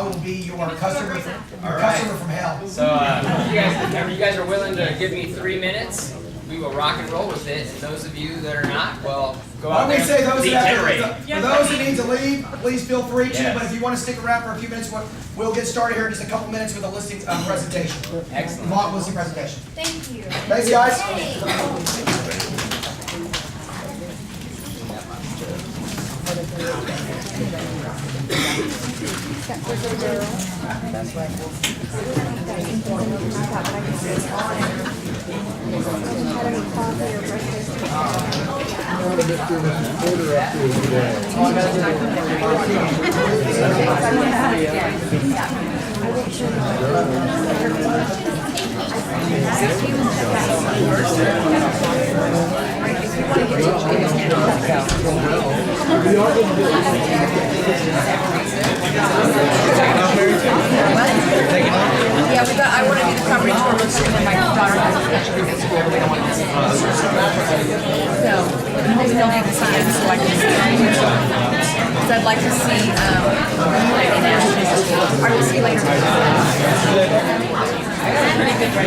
will be your customer from hell. So if you guys are willing to give me 3 minutes, we will rock and roll with it. And those of you that are not, well, go out Why there don't we say and those be generated. for those who need to leave, please feel free to. Yes. But if you want to stick around for a few minutes, we'll get started here in just a couple minutes with a listing presentation. Excellent. Mock listing presentation. Thank you. Thanks, guys. Yeah, I want to do the property tour with you, and my daughter has a picture of this school. We don't want to see it. So, we don't have time, so I can see. So I'd like to see, I will see you later. Pretty good for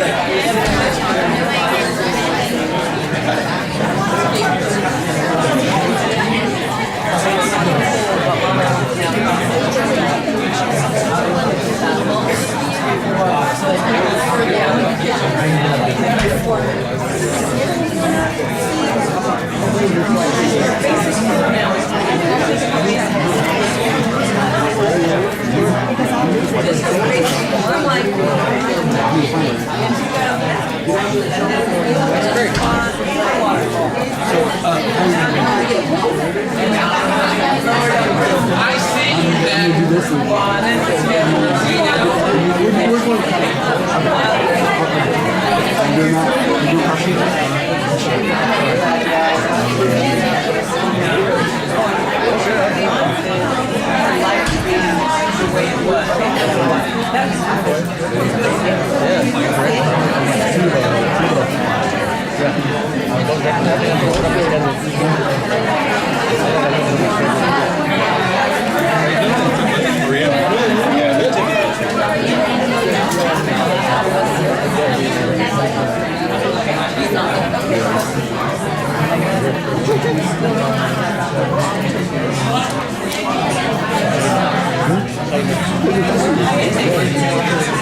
I see Thank you.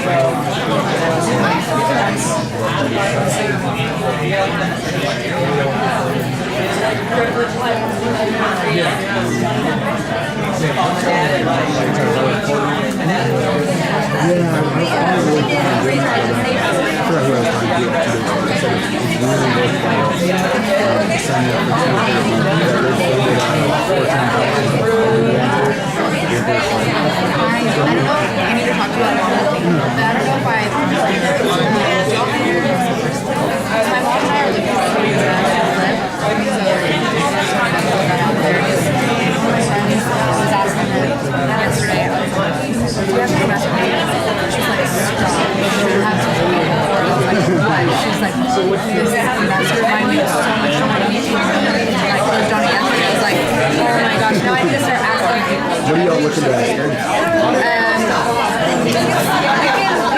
What are y'all looking to ask her? We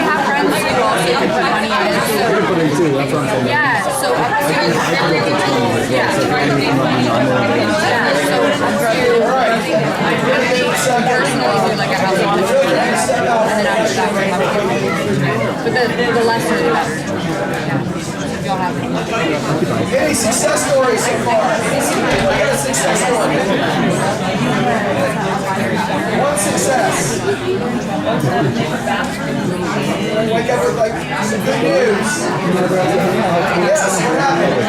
have friends who also can put money in. You're gonna put in too, that's what I'm saying. Yeah, so I can go for 20 as well, so if anything come up, personally do like a house and then after that we have but the lesser the better. Yeah. If y'all have any. Any success stories so far? I got a success story. One success. Wake up with like some good news. Yes, what happened?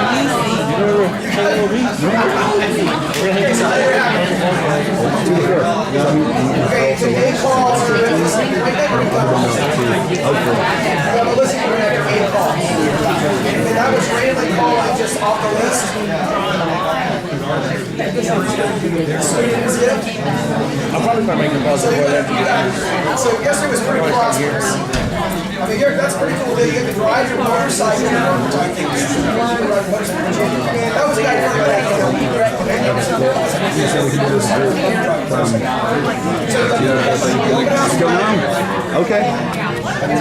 Okay, it's a day call for listening. I never I'm listening to an 8 calls. And that was randomly called just off the list. I'll probably try to make a pause before that. So yesterday was pretty prosperous. I mean, that's pretty cool that you get to drive your motorcycle. That was the guy from Okay. And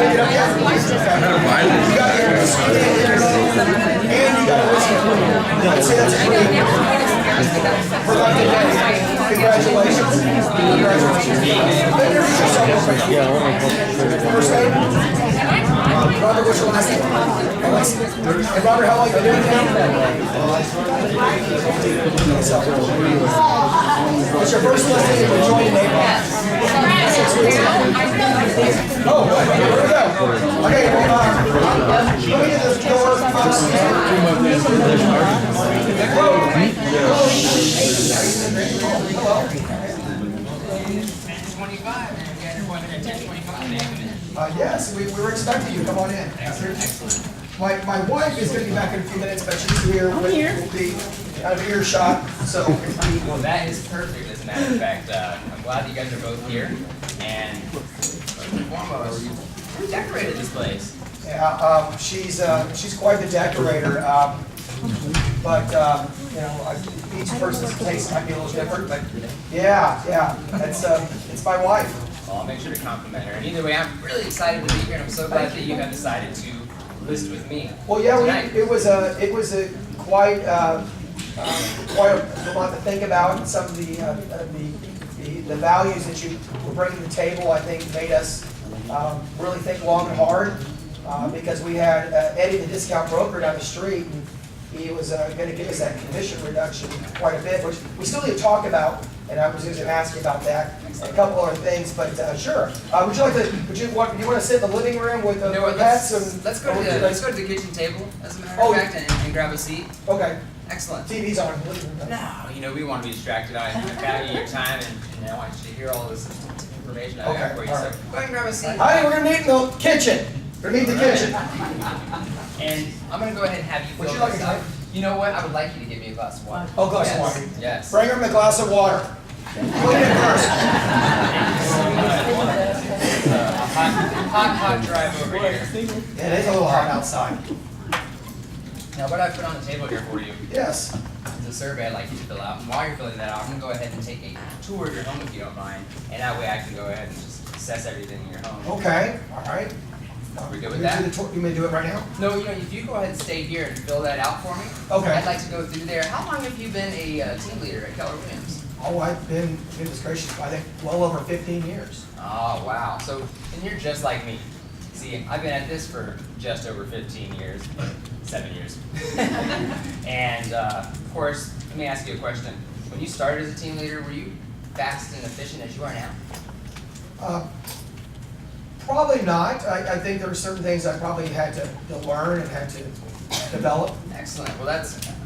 you got to listen. I'd say that's a pretty productive day. Congratulations. Introduce yourself. First name? Robert, what's your last name? And Robert, how long have you been doing What's your first lesson in joining Naples? 6 weeks ago. Oh, good. Here we go. Okay, well, let me get this door yes, we were expecting you. Come on in. My wife is going to be back in a few minutes, but she's here. We'll be out of earshot. So. Well, that is perfect. As a matter of fact, I'm glad that you guys are both here. And first and foremost, who decorated this place? Yeah, she's quite the decorator. But you know, each person's taste might be a little different. But yeah, it's my wife. Well, I'll make sure to compliment her. And either way, I'm really excited to be here, and I'm so glad that you have decided to list with me. Well, yeah, it was a quite a lot to think about. And some of the values that you were bringing to the table, I think, made us really think long and hard. Because we had Eddie, the discount broker down the street, and he was going to give us that commission reduction quite a bit, which we still need to talk about. And I was going to ask you about that, a couple other things, but sure. Would you like to? You want to sit in the living room with the pets? Let's go to the kitchen table, as a matter of fact, and grab a seat. Okay. Excellent. TV's on. No, we want to be distracted. I value your time, and I want you to hear all this information I have for you. So go ahead and grab a seat. Hi, we're going to meet in the kitchen. We're going to meet in the kitchen. And I'm going to go ahead and have you fill this up. You know what? I would like you to give me a glass of water. Oh, glass of water. Yes. Bring him a glass of water. Clean it first. Hot drive over here. It is a little hot outside. Now, what I put on the table here for you. Yes. Is a survey I'd like you to fill out. And while you're filling that out, I'm going to go ahead and take a tour of your home if you don't mind. And that way I can go ahead and just assess everything in your home. Okay. All right. We good with that? You may do it right now? No, if you go ahead and stay here and fill that out for me. Okay. I'd like to go through there. How long have you been a team leader at Keller Williams? Oh, I've been, goodness gracious, I think well over 15 years. Oh, wow. So, and you're just like me. See, I've been at this for just over 15 years, 7 years. And of course, let me ask you a question. When you started as a team leader, were you fast and efficient as you are now? Probably not. I think there are certain things I probably had to learn and had to develop. Excellent. Well,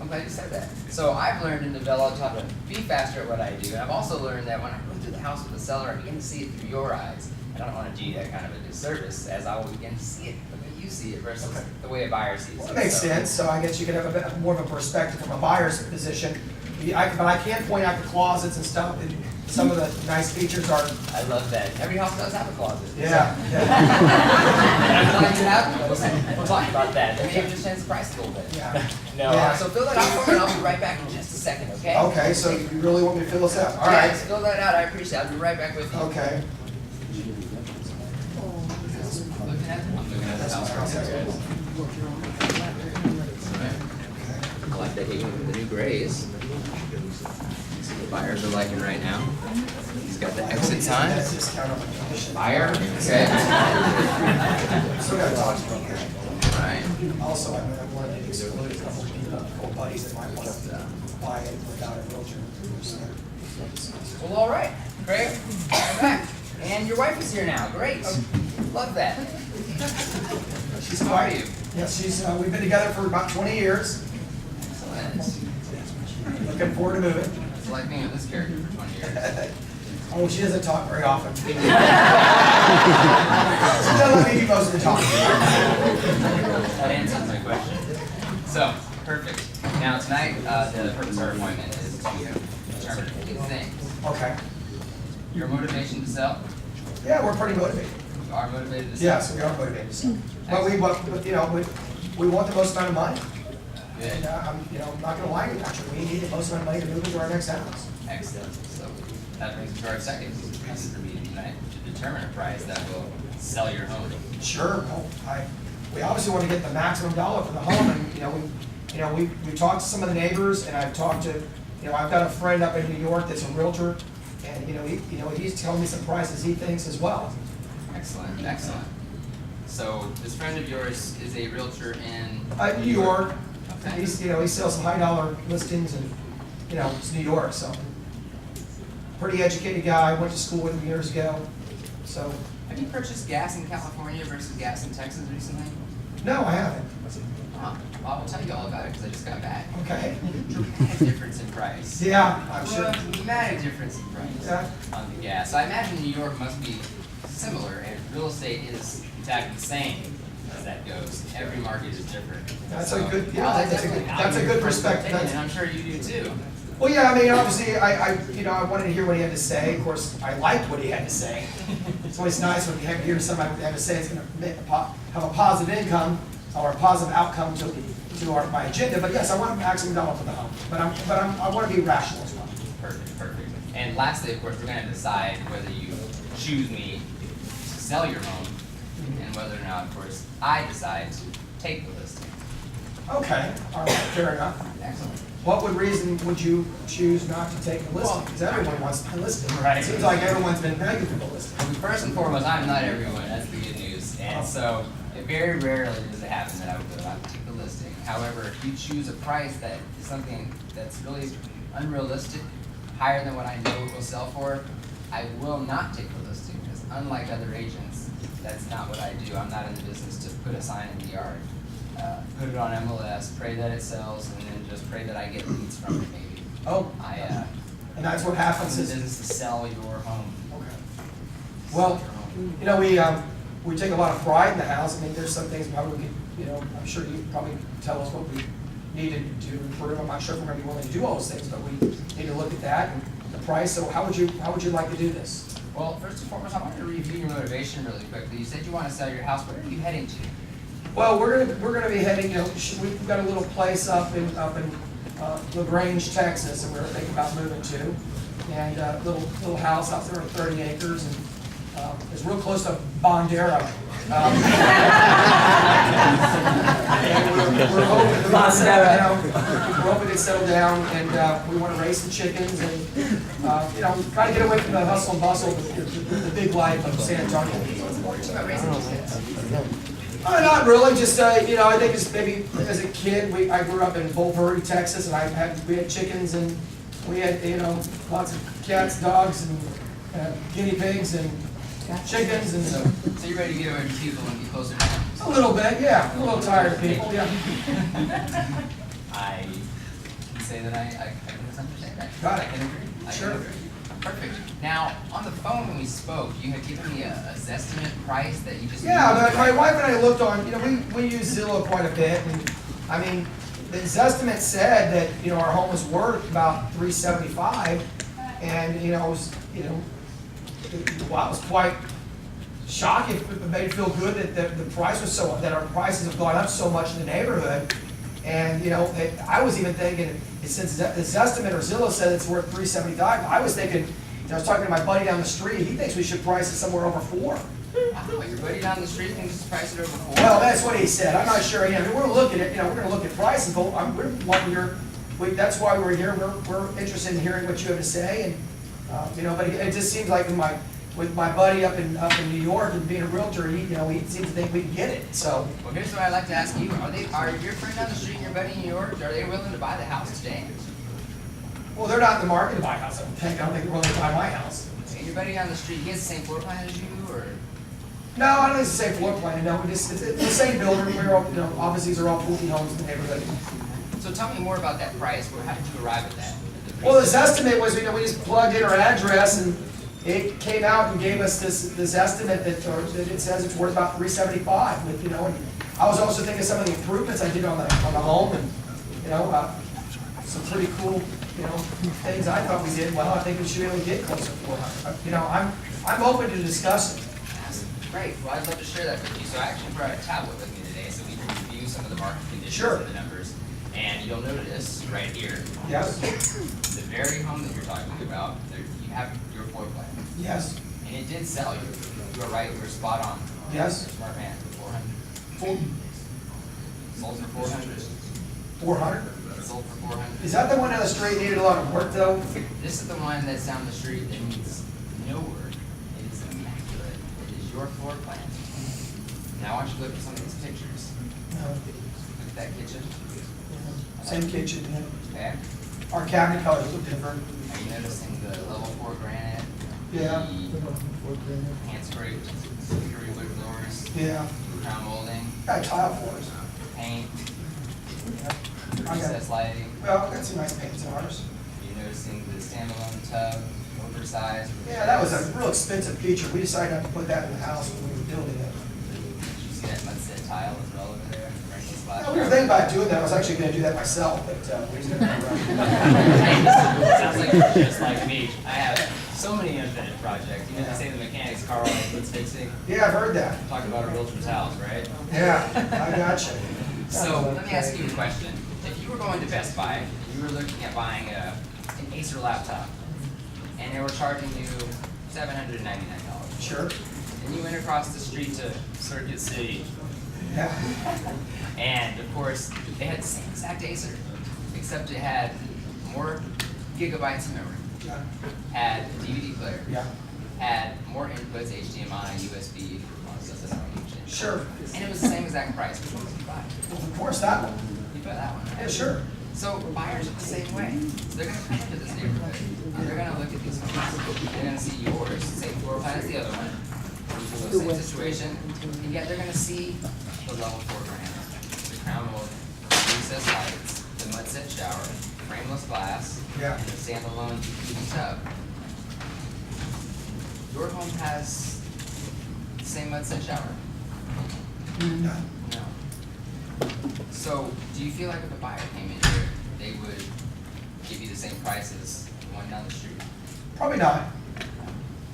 I'm glad you said that. So I've learned and developed how to be faster at what I do. And I've also learned that when I go through the house with the seller, I begin to see it through your eyes. And I don't want to do that kind of a disservice, as I will begin to see it the way you see it versus the way a buyer sees it. Well, it makes sense. So I guess you could have a bit more of a perspective from a buyer's position. But I can point out the closets and stuff. And some of the nice features are. I love that. Every house does have a closet. Yeah. I'm glad you have those. We'll talk about that. Then maybe just change the price a little bit. Yeah. No. Yeah. So fill that out for me, and I'll be right back in just a second. Okay. Okay. So you really want me to fill this out? All right. Yes, fill that out. I appreciate it. I'll be right back with you. Okay. I'm looking at the house. I like the new grays. The buyers are liking right now. He's got the exit sign. Buyer. Okay. Still got to talk to you about that. Right. Also, I wanted to exclude a couple of old buddies that might want to buy it without a realtor. Well, all right. Great. I'm back. And your wife is here now. Great. Love that. She's How are you? Yeah, we've been together for about 20 years. Excellent. Looking forward to moving. It's like being with this character for 20 years. Oh, she doesn't talk very often. She doesn't let me do most of the talking. That answers my question. So, perfect. Now tonight, the purpose of our appointment is to determine a few things. Okay. Your motivation to sell? Yeah, we're pretty motivated. You are motivated to sell? Yes, we are motivated to sell. But we want the most amount of money. Good. And I'm not going to lie to you, actually. We need the most amount of money to move into our next house. Excellent. So that brings us to our second reason for meeting tonight, to determine a price that will sell your home. Sure. Well, we obviously want to get the maximum dollar for the home, and we talked to some of the neighbors, and I've talked to, I've got a friend up in New York that's a realtor, and he's telling me some prices he thinks as well. Excellent, excellent. So this friend of yours is a realtor in New York. Okay. He sells some high dollar listings, and it's New York, so pretty educated guy. Went to school with him years ago. So. Have you purchased gas in California versus gas in Texas recently? No, I haven't. Well, I will tell you all about it because I just got back. Okay. Dramatic difference in price. Yeah, I'm sure. Dramatic difference in price on the gas. So I imagine New York must be similar, and real estate is exactly the same as that goes. Every market is different. That's a good. Yeah, that's a good perspective. And I'm sure you do too. Well, yeah, I mean, obviously, I wanted to hear what he had to say. Of course, I liked what he had to say. It's always nice when you hear somebody have to say it's going to have a positive income or a positive outcome to my agenda. But yes, I want maximum dollar for the home. But I want to be rational as well. Perfect, perfect. And lastly, of course, we're going to decide whether you choose me to sell your home, and whether or not, of course, I decide to take the listing. Okay, all right, fair enough. Excellent. What reason would you choose not to take the listing? Because everyone wants the listing. Right. It seems like everyone's been begging for the listing. First and foremost, I'm not everyone. That's the good news. And so, it very rarely does it happen that I would go out to take the listing. However, if you choose a price that is something that's really unrealistic, higher than what I know it will sell for, I will not take the listing. Because unlike other agents, that's not what I do. I'm not in the business to put a sign in the yard. Put it on MLS, pray that it sells, and then just pray that I get leads from it maybe. Oh. And that's what happens. I'm in the business to sell your home. Okay. Well, we take a lot of pride in the house. I mean, there's some things probably we could, I'm sure you probably tell us what we needed to improve. I'm not sure if we're going to be willing to do all those things, but we need to look at that and the price. So how would you like to do this? Well, first and foremost, I wanted to review your motivation really quickly. You said you want to sell your house. Where are you heading to? Well, we're gonna be heading. We've got a little place up in LaGrange, Texas, and we're thinking about moving to, and little house out there with 30 acres, and it's real close to Bondera. And we're hoping to settle down, and we want to raise some chickens, and try to get away from the hustle and bustle of the big life of San Antonio. worries about raising kids? Not really, just, you know, I think it's maybe as a kid, I grew up in Bulverde, Texas, and we had chickens and we had, you know, lots of cats, dogs, and guinea pigs and chickens and. So you're ready to get over to people and get closer to them? A little bit, yeah. A little tired of people, yeah. I can say that I can understand that. Got it. I can agree. I Sure. can agree. Perfect. Now, on the phone when we spoke, you had given me a Zestimate price that you just. Yeah, but my wife and I looked on, you know, we use Zillow quite a bit, and, I mean, the Zestimate said that, you know, our home was worth about $375, and, you know, it was, you know, well, it was quite shocking. It made it feel good that the price was so, that our prices have gone up so much in the neighborhood. And, you know, I was even thinking, since the Zestimate or Zillow said it's worth $375, I was thinking, I was talking to my buddy down the street, he thinks we should price it somewhere over $4. Wow, your buddy down the street thinks it's priced at over $4. Well, that's what he said. I'm not sure. You know, we're looking at, you know, we're going to look at price and go. We're wanting that's why we're here. We're interested in hearing what you have to say, and you know, but it just seems like with my buddy up in New York and being a realtor, he seems to think we can get it. So. Well, here's what I'd like to ask you: are your friend down the street and your buddy in New York? Are they willing to buy the house today? Well, they're not in the market to buy a house. I don't think they're willing to buy my house. And your buddy down the street, he has the same floor plan as you, or? No, I don't think it's the same floor plan. No, it's the same builder. We're all, you know, obviously these are all pooled homes in the neighborhood. So tell me more about that price. How did you arrive at that? Well, this estimate was, you know, we just plugged in our address and it came out and gave us this estimate that it says it's worth about $375. With, you know, and I was also thinking of some of the improvements I did on the home, and you know, some pretty cool, you know, things I thought we did well. I think we should really get closer to 400. You know, I'm open to discussing. Great. Well, I'd love to share that with you. So I actually brought a tablet with me today so we can review some of the market conditions Sure. and the numbers. And you'll notice right here, Yes. the very home that you're talking about, you have your floor plan. Yes. And it did sell. You were right. You were spot on. Yes. You're a smart man. 400. Sold for 400. 400. Sold for 400. Is that the one down the street needed a lot of work though? This is the one that's down the street that needs no work. It is immaculate. It is your floor plan. Now I want you to look at some of these pictures. No. Look at that kitchen. Same kitchen. Okay. Our cabinet colors look different. Are you noticing the level 4 granite? Yeah. The hand scraped, hickory wood floors. Yeah. Crown molding. Got tile floors. Paint. I got- Recessed lighting. Well, I got some nice paints in ours. Are you noticing the standalone tub, oversized? Yeah, that was a real expensive feature. We decided not to put that in the house when we were building it. Did you see that mudset tile as well over there? Frameless glass. No, we were thinking about doing that. I was actually going to do that myself, but we just didn't. Sounds like you're just like me. I have so many unfinished projects. You know, they say the mechanics car always needs fixing. Yeah, I've heard that. Talk about a realtor's house, right? Yeah, I gotcha. So let me ask you a question. If you were going to Best Buy, you were looking at buying an Acer laptop, and they were charging you $799. Sure. And you went across the street to Circuit City. Yeah. And of course, they had the same exact Acer, except it had more gigabytes of memory, had a DVD player, Yeah. had more inputs, HDMI, USB, all that stuff that's not going to change. Sure. And it was the same exact price. Which one would you buy? Well, of course, that one. You buy that one, right? Yeah, sure. So buyers are the same way. So they're going to come into this neighborhood, and they're going to look at these homes. They're going to see yours, same floor plan as the other one, so same situation, and yet they're going to see the level 4 granite, the crown mold, recessed lights, the mudset shower, frameless glass, Yeah. and the standalone heating tub. Your home has the same mudset shower? No. No. So, do you feel like if a buyer came in here, they would give you the same price as the one down the street? Probably not.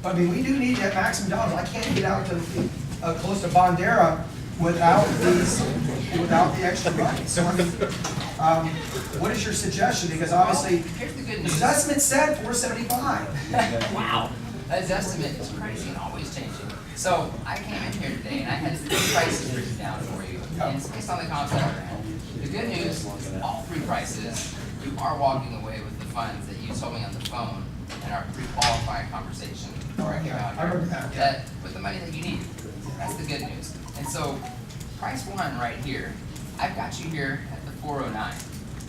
But I mean, we do need that maximum dollars. I can't get out to close to Bondera without the extra money. So I mean, what is your suggestion? Because obviously, here's the good the news. estimate said $475. Wow. That estimate is crazy and always changing. So I came in here today and I had 3 prices written down for you. And it's based on the comps that I ran. The good news is all 3 prices, you are walking away with the funds that you told me on the phone in our pre-qualifying conversation before I came out I remember here. that. With the money that you need. That's the good news. And so, price one right here, I've got you here at the 409,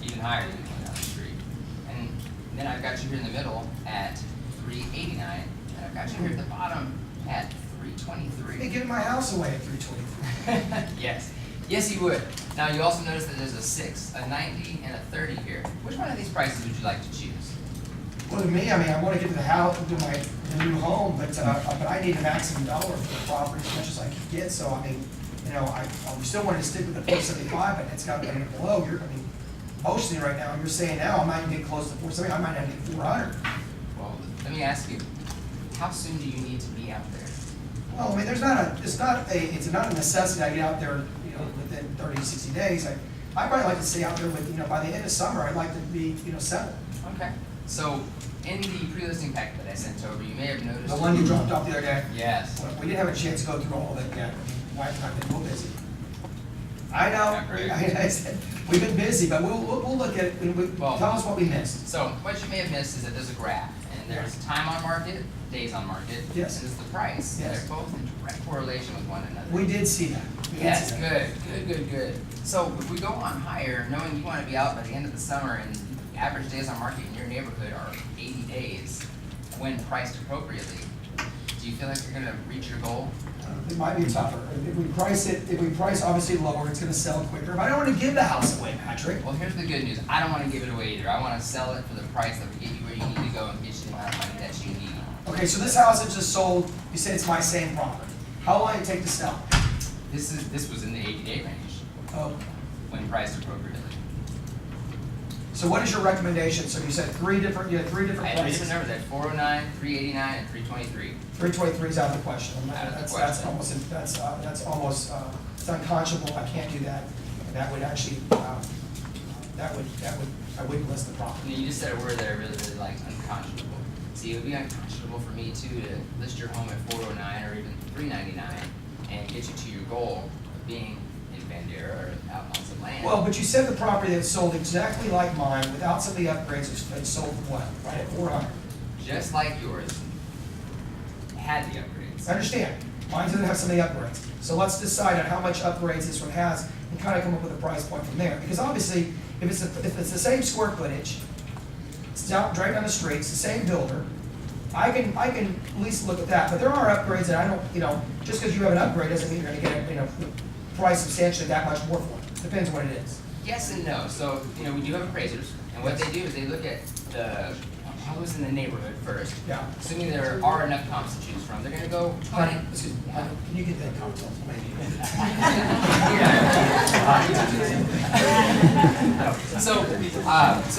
even higher than going down the street. And then I've got you here in the middle at 389, and I've got you here at the bottom at 323. Hey, give my house away at 323. Yes. Yes, you would. Now, you also notice that there's a 6, a 90, and a 30 here. Which one of these prices would you like to choose? Well, to me, I mean, I want to get to the house, to the new home, but I need a maximum dollar for the property as much as I can get. So, I mean, you know, I still wanted to stick with the 475, but it's got to be below. I mean, mostly right now, you're saying now I might get close to 470. I might have to get 400. Well, let me ask you, how soon do you need to be out there? Well, I mean, it's not a necessity I get out there, you know, within 30 to 60 days. I probably like to stay out there with, you know, by the end of summer, I'd like to be, you know, settled. Okay. So, in the pre-listing packet that I sent over, you may have noticed. The one you dropped off the other day? Yes. Well, we didn't have a chance to go through all of it yet. Wife and I have been real busy. I know, we've been busy, but we'll look at it, tell us what we missed. So, what you may have missed is that there's a graph, and there's time on market, days on market, Yes. and there's the price. Yes. They're both in direct correlation with one another. We did see that. Yes, good. So if we go on higher, knowing you want to be out by the end of the summer and average days on market in your neighborhood are 80 days when priced appropriately, do you feel like you're going to reach your goal? It might be tougher. If we price obviously lower, it's gonna sell quicker. But I don't wanna give the house away, Patrick. Well, here's the good news. I don't want to give it away either. I want to sell it for the price that would get you where you need to go and get you the amount of money that you need. Okay, so this house that just sold, you said it's my same property. How long did it take to sell? This was in the 80-day range. Oh. When priced appropriately. So what is your recommendation? So you said you had three different I had three prices. different numbers at 409, 389, and 323. 323 is out of the question. Out of the That's question. almost it's unconscionable. I can't do that. And that would actually I wouldn't list the property. You just said a word that I really like, unconscionable. See, it would be unconscionable for me too to list your home at 409 or even 399 and get you to your goal of being in Bandera or out on some land. Well, but you said the property that sold exactly like mine without some of the upgrades was sold for what? Right at 400. Just like yours had the upgrades. I understand. Mine doesn't have some of the upgrades. So let's decide on how much upgrades this one has and kind of come up with a price point from there. Because obviously, if it's the same square footage, it's right down the street, it's the same builder, I can at least look at that. But there are upgrades that I don't, you know, just because you have an upgrade doesn't mean you're going to get, you know, the price substantially that much more for it. Depends what it is. Yes and no. So, you know, we do have appraisers, and what they do is they look at the homes in the neighborhood first. Yeah. Assuming there are enough comps to choose from, they're gonna go 20. Excuse me, can you get that console? So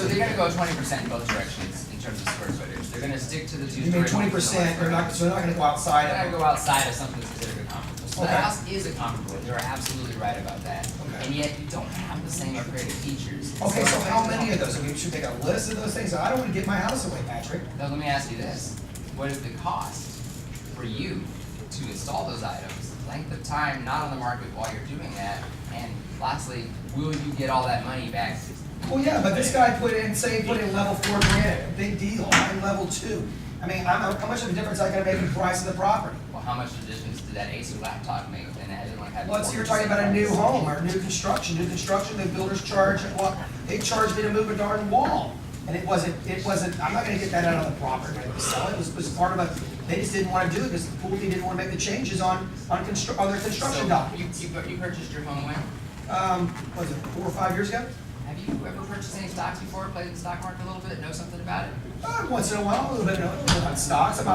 they're gonna go 20% in both directions in terms of square footage. They're gonna stick to the You mean two-story. 20%? They're not going to go outside. They're gonna go outside of something that's considered a comparable. So the Okay. house is a comparable. You're absolutely right about that. Okay. And yet you don't have the same upgraded features. Okay, so how many of those? I mean, we should make a list of those things. I don't want to give my house away, Patrick. Now let me ask you this. What is the cost for you to install those items? Length of time not on the market while you're doing that? And lastly, will you get all that money back? Well, yeah, but this guy put in level 4 granite, big deal. I'm level 2. I mean, how much of a difference is that going to make in the price of the property? Well, how much difference did that Acer laptop make? And that didn't have. Well, so you're talking about a new home or new construction. New construction, the builders charge, well, they charged me to move a darn wall. And it wasn't, I'm not gonna get that out of the property when it was selling. It was part of they just didn't wanna do it because the pool team didn't wanna make the changes on their construction documents. You purchased your home when? Was it 4 or 5 years ago? Have you ever purchased any stocks before? Played the stock market a little bit? Know something about it? Once in a while, a little bit about stocks. I'm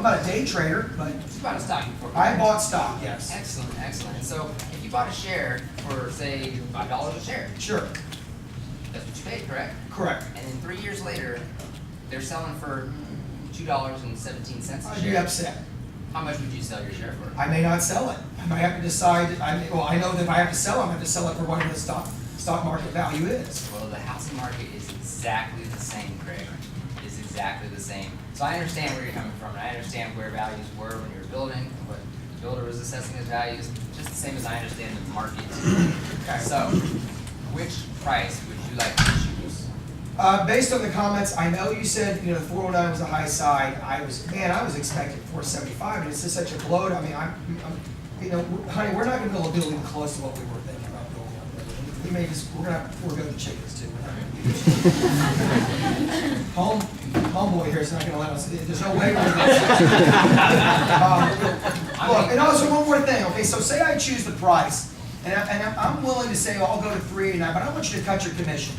not a day trader, but. You bought a stock before? I bought stock, yes. Excellent, excellent. So if you bought a share for, say, $5 a share. Sure. That's what you paid, correct? Correct. And then 3 years later, they're selling for $2.17 a share. I'd be upset. How much would you sell your share for? I may not sell it. I might have to decide, I know that if I have to sell it, I'm gonna have to sell it for whatever the stock market value is. Well, the housing market is exactly the same, Craig. It is exactly the same. So I understand where you're coming from, and I understand where values were when you were building, and what the builder was assessing as values, just the same as I understand the market. Okay. So, which price would you like to choose? Based on the comments, I know you said, the 409 was the high side. I was expecting 475, and it's just such a bloat. I mean, honey, we're not gonna build a building close to what we were thinking about building. We may just, we're gonna forego the chickens too. We're not gonna do homeboy here is not gonna let us, there's no way we're gonna. Look, and also one more thing, okay, so say I choose the price, and I'm willing to say, I'll go to 389, but I want you to cut your commissions.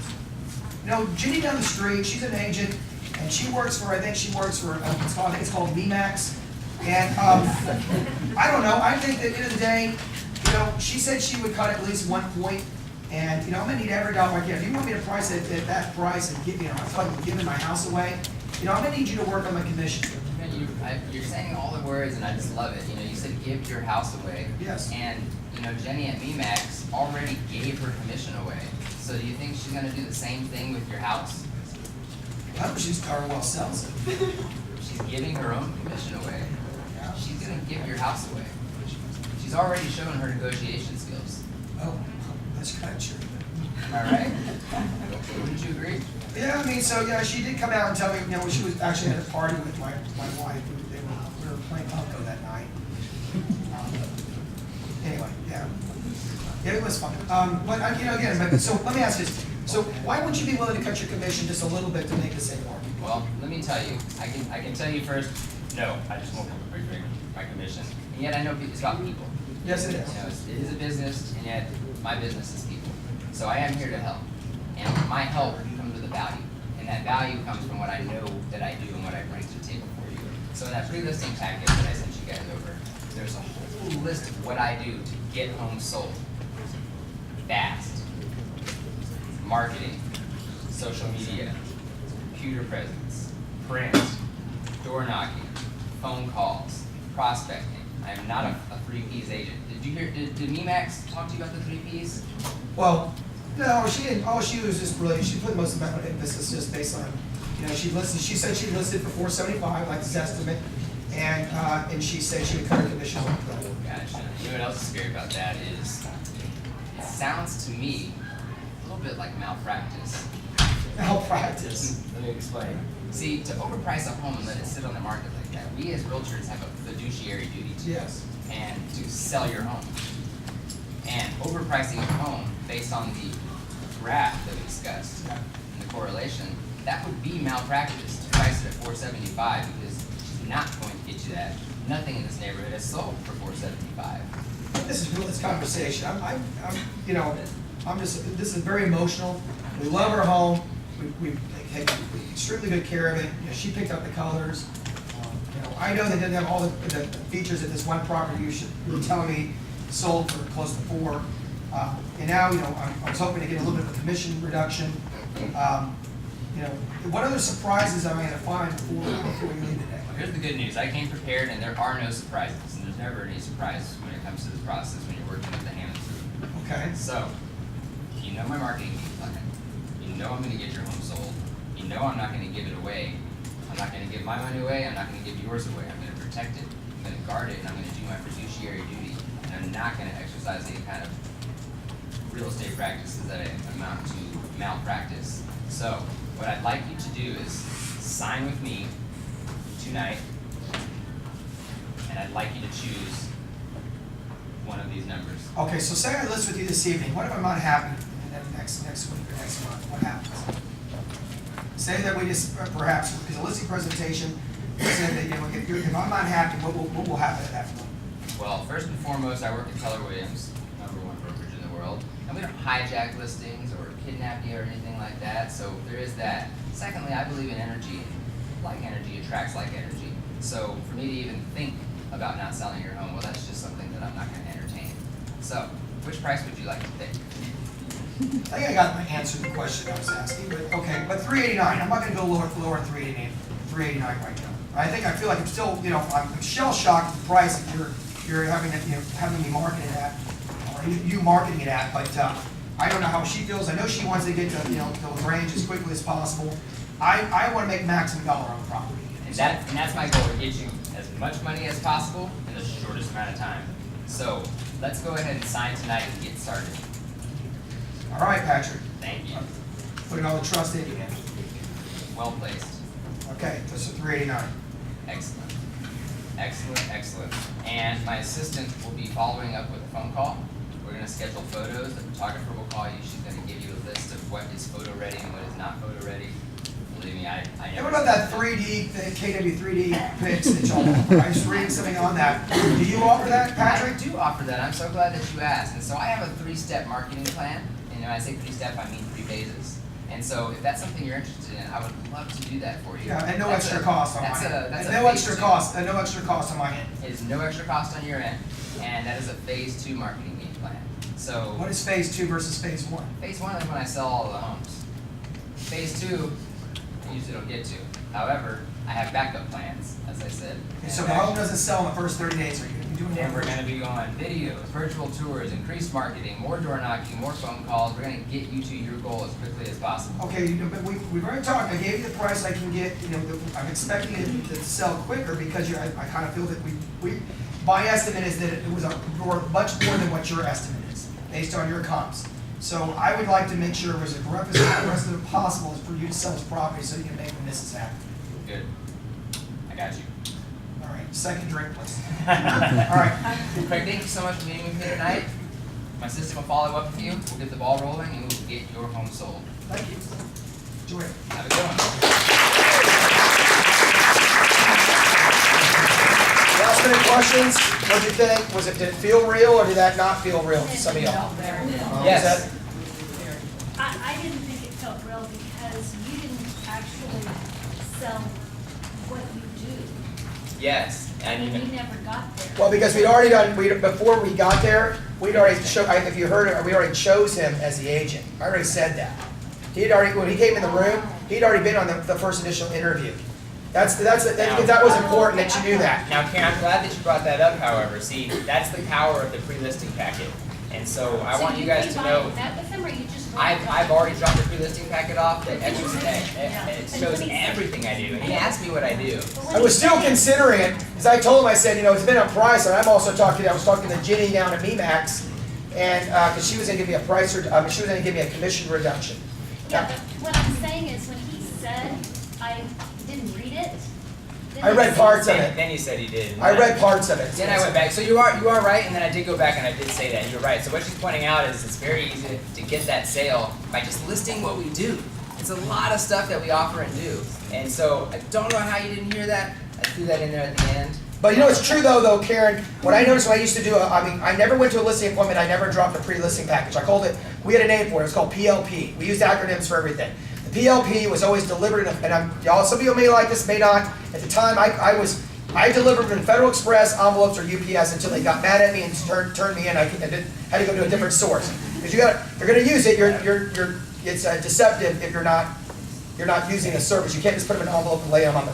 Ginny down the street, she's an agent, and she works for, I think it's called VMAX. And, I don't know, I think that at the end of the day, she said she would cut at least 1 point, and, I'm gonna need every dollar I get. If you want me to price it at that price and give, I feel like I'm giving my house away, I'm gonna need you to work on my commission. You're saying all the words, and I just love it. You said give your house away. Yes. And, Jenny at VMAX already gave her commission away. So do you think she's gonna do the same thing with your house? I hope she's darn well sells it. She's giving her own commission away. She's gonna give your house away. She's already shown her negotiation skills. Oh, that's kind of true. Am I right? Wouldn't you agree? Yeah, she did come out and tell me, she was actually at a party with my wife. We were playing Unco that night. Anyway, yeah. Yeah, it was fun. So let me ask you this. So why wouldn't you be willing to cut your commission just a little bit to make the same market? Well, let me tell you. I can tell you first, no, I just won't bring my commission. And yet I know it's about people. Yes, it is. It is a business, and yet my business is people. So I am here to help. And my help comes with a value. And that value comes from what I know that I do and what I bring to the table for you. So in that pre-listing package that I sent you guys over, there's a whole list of what I do to get homes sold. Fast. Marketing, social media, computer presence, print, door knocking, phone calls, prospecting. I am not a 3Ps agent. Did MEMAX talk to you about the 3Ps? Well, no, she didn't. All she was just really, she put most of the emphasis just based on, she said she listed for 475, like this estimate, and she said she would cut her commission. Gotcha. You know what else is scary about that is, it sounds to me a little bit like malpractice. Malpractice? Let me explain. See, to overprice a home and let it sit on the market like that, we as realtors have a fiduciary duty to Yes. and to sell your home. And overpricing a home based on the graph that we discussed and the correlation, that would be malpractice to price it at 475 because she's not going to get you that. Nothing in this neighborhood is sold for 475. This is this conversation. This is very emotional. We love our home. We take extremely good care of it. She picked up the colors. I know they didn't have all the features that this one property you were telling me sold for close to 4. And now, I was hoping to get a little bit of a commission reduction. What other surprises am I going to find before we leave today? Well, here's the good news. I came prepared, and there are no surprises. And there's never any surprise when it comes to this process when you're working with the Hammonds group. Okay. So, you know my marketing plan. You know I'm going to get your home sold. You know I'm not going to give it away. I'm not going to give my money away. I'm not going to give yours away. I'm going to protect it. I'm going to guard it, and I'm going to do my fiduciary duty. And I'm not going to exercise any kind of real estate practices that amount to malpractice. So, what I'd like you to do is sign with me tonight, and I'd like you to choose one of these numbers. Okay, so say I list with you this evening. What if I'm not happy next week or next month? What happens? Say that we just perhaps because a listing presentation said that if I'm not happy, what will happen at that point? Well, first and foremost, I work at Keller Williams, #1 brokerage in the world, and we don't hijack listings or kidnap you or anything like that. So there is that. Secondly, I believe in energy. Like energy attracts like energy. So for me to even think about not selling your home, well, that's just something that I'm not going to entertain. So, which price would you like to pay? I think I got my answer to the question I was asking, but okay, but 389. I'm not going to go lower than 389 right now. I feel like I'm still, I'm shell shocked at the price that you're having me market it at, or you marketing it at. But I don't know how she feels. I know she wants to get to the range as quickly as possible. I want to make maximum dollar on the property. And that's my goal, to get you as much money as possible in the shortest amount of time. So let's go ahead and sign tonight and get started. All right, Patrick. Thank you. Putting all the trust in you, man. well placed. Okay, that's a 389. Excellent. Excellent, excellent. And my assistant will be following up with a phone call. We're gonna schedule photos. The photographer will call you. She's gonna give you a list of what is photo ready and what is not photo ready. Believe me, I And never. what about that 3D, the KW 3D pics that y'all offer? I was reading something on that. Do you offer that, Patrick? I do offer that. I'm so glad that you asked. And so I have a 3-step marketing plan. And when I say 3-step, I mean 3 phases. And so if that's something you're interested in, I would love to do that for you. Yeah, and no That's extra a- cost on my that's end. a- that's And a no phase extra two. cost, and no extra cost on my end. It is no extra cost on your end, and that is a phase 2 marketing game plan. So What is phase 2 versus phase 1? phase 1 is when I sell all the homes. Phase 2, I usually don't get to. However, I have backup plans, as I said. Okay, so the home doesn't sell in the first 30 days, are you gonna be doing And we're that? gonna be going videos, virtual tours, increased marketing, more door knocking, more phone calls. We're gonna get you to your goal as quickly as possible. Okay, but we've already talked, I gave you the price I can get, I'm expecting it to sell quicker because I kind of feel that my estimate is that it was much more than what your estimate is, based on your comps. So I would like to make sure it was as representative possible as for you to sell this property so you can make the misses happen. Good. I got you. All right, second drink, please. All right. Craig, thank you so much for meeting with me tonight. My assistant will follow up with you. We'll get the ball rolling and we'll get your home sold. Thank you. Enjoy it. Have a good one. Last minute questions, what do you think? Did it feel real or did that not feel real to some of y'all? Yes. I didn't think it felt real because you didn't actually sell what you do. Yes. And we never got there. Well, because we'd already done, before we got there, we'd already if you heard it, we already chose him as the agent. I already said that. When he came in the room, he'd already been on the first initial interview. That was important that you knew that. Now, Karen, I'm glad that you brought that up, however. See, that's the power of the pre-listing packet. And so I want you guys to know, I've already dropped the pre-listing packet off, the extra it shows everything I do. And he asked me what I do. I was still considering it, because I told him, I said, it's been a price, and I was talking to Ginny down at MEMAX, and, because she was gonna give me a price, she was gonna give me a commission reduction. Yeah, but what I'm saying is when he said I didn't read it. I read parts of it. Then you said he did. I read parts of it. Then I went back. So you are right, and then I did go back and I did say that. You're right. So what she's pointing out is it's very easy to get that sale by just listing what we do. It's a lot of stuff that we offer and do. And so I don't know how you didn't hear that. I threw that in there at the end. But it's true though, Karen, what I noticed when I used to do, I never went to a listing appointment, I never dropped a pre-listing package. I called it, we had a name for it, it's called PLP. We used acronyms for everything. The PLP was always delivered, and some of you may like this, may not. At the time, I delivered in Federal Express, envelopes, or UPS until they got mad at me and turned me in. I had to go to a different source. Because you're going to use it, it's deceptive if you're not using a service. You can't just put them in an envelope and lay them on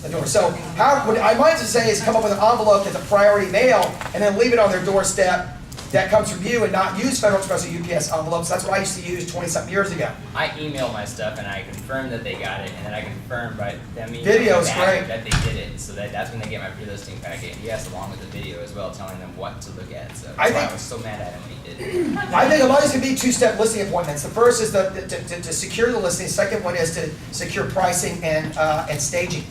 the door. So what I might just say is come up with an envelope that's a priority mail and then leave it on their doorstep that comes from you and not use Federal Express or UPS envelopes. That's what I used to use 20-something years ago. I email my stuff and I confirm that they got it, and then I confirm by them emailing Video's back great. that they did it. So that's when they get my pre-listing packet. Yes, along with the video as well, telling them what to look at. So that's why I was so mad at him when he did it. I think a lot of these can be two-step listing appointments. The first is to secure the listing. The second one is to secure pricing and staging.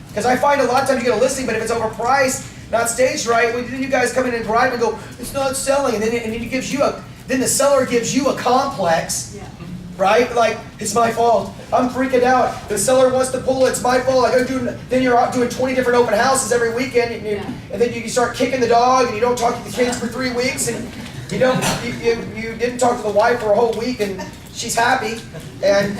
Because I find a lot of times you get a listing, but if it's overpriced, not staged right, then you guys come in and grind and go, it's not selling, and then it gives you then the seller gives you a complex, right? Like, it's my fault. I'm freaking out. The seller wants to pull it. It's my fault. Then you're out doing 20 different open houses every weekend, and then you start kicking the dog, and you don't talk to the kids for 3 weeks, and you didn't talk to the wife for a whole week, and she's happy, and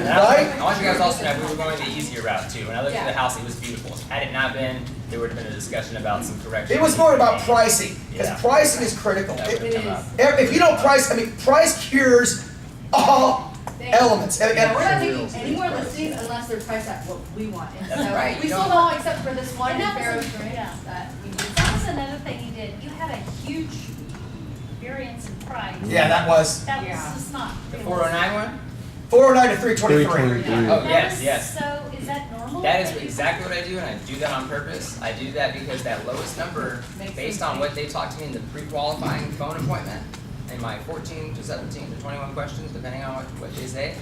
right? I want you guys also to know we were going the easier route too. When I looked at the house, it was beautiful. Had it not been, there would have been a discussion about some corrections. It was more about pricing, because pricing is critical. If you don't price, price cures all elements. We're not taking any more listings unless they're priced at what we want. And so right. we sold all except for this one. And that Pharaoh's was Ranch that we did. That was another thing you did. You had a huge variance in price. Yeah, that was. That was just not. The 409 one? 409 to 323. Oh, yes. So is that normal? That is exactly what I do, and I do that on purpose. I do that because that lowest number, based on what they talked to me in the pre-qualifying phone appointment, in my 14 to 17 to 21 questions, depending on what they say,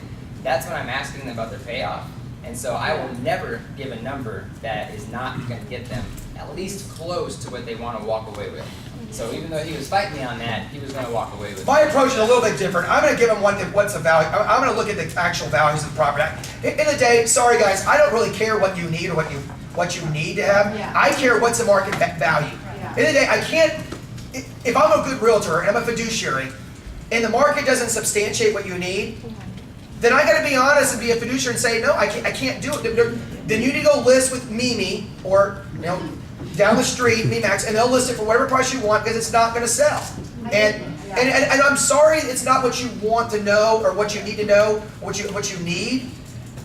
that's when I'm asking them about their payoff. And so I will never give a number that is not going to get them at least close to what they want to walk away with. So even though he was fighting me on that, he was going to walk away with it. My approach is a little bit different. I'm going to give them what's the value. I'm going to look at the actual values of the property. In the day, sorry guys, I don't really care what you need or what you need to have. Yeah. I care what's the market value. Yeah. In the day, I can't. If I'm a good realtor and I'm a fiduciary, and the market doesn't substantiate what you need, then I got to be honest and be a fiduciary and say no, I can't do it. Then you need to go list with Mimi or down the street, Max, and they'll list it for whatever price you want because it's not going to sell. And I'm sorry, it's not what you want to know or what you need to know, what you need.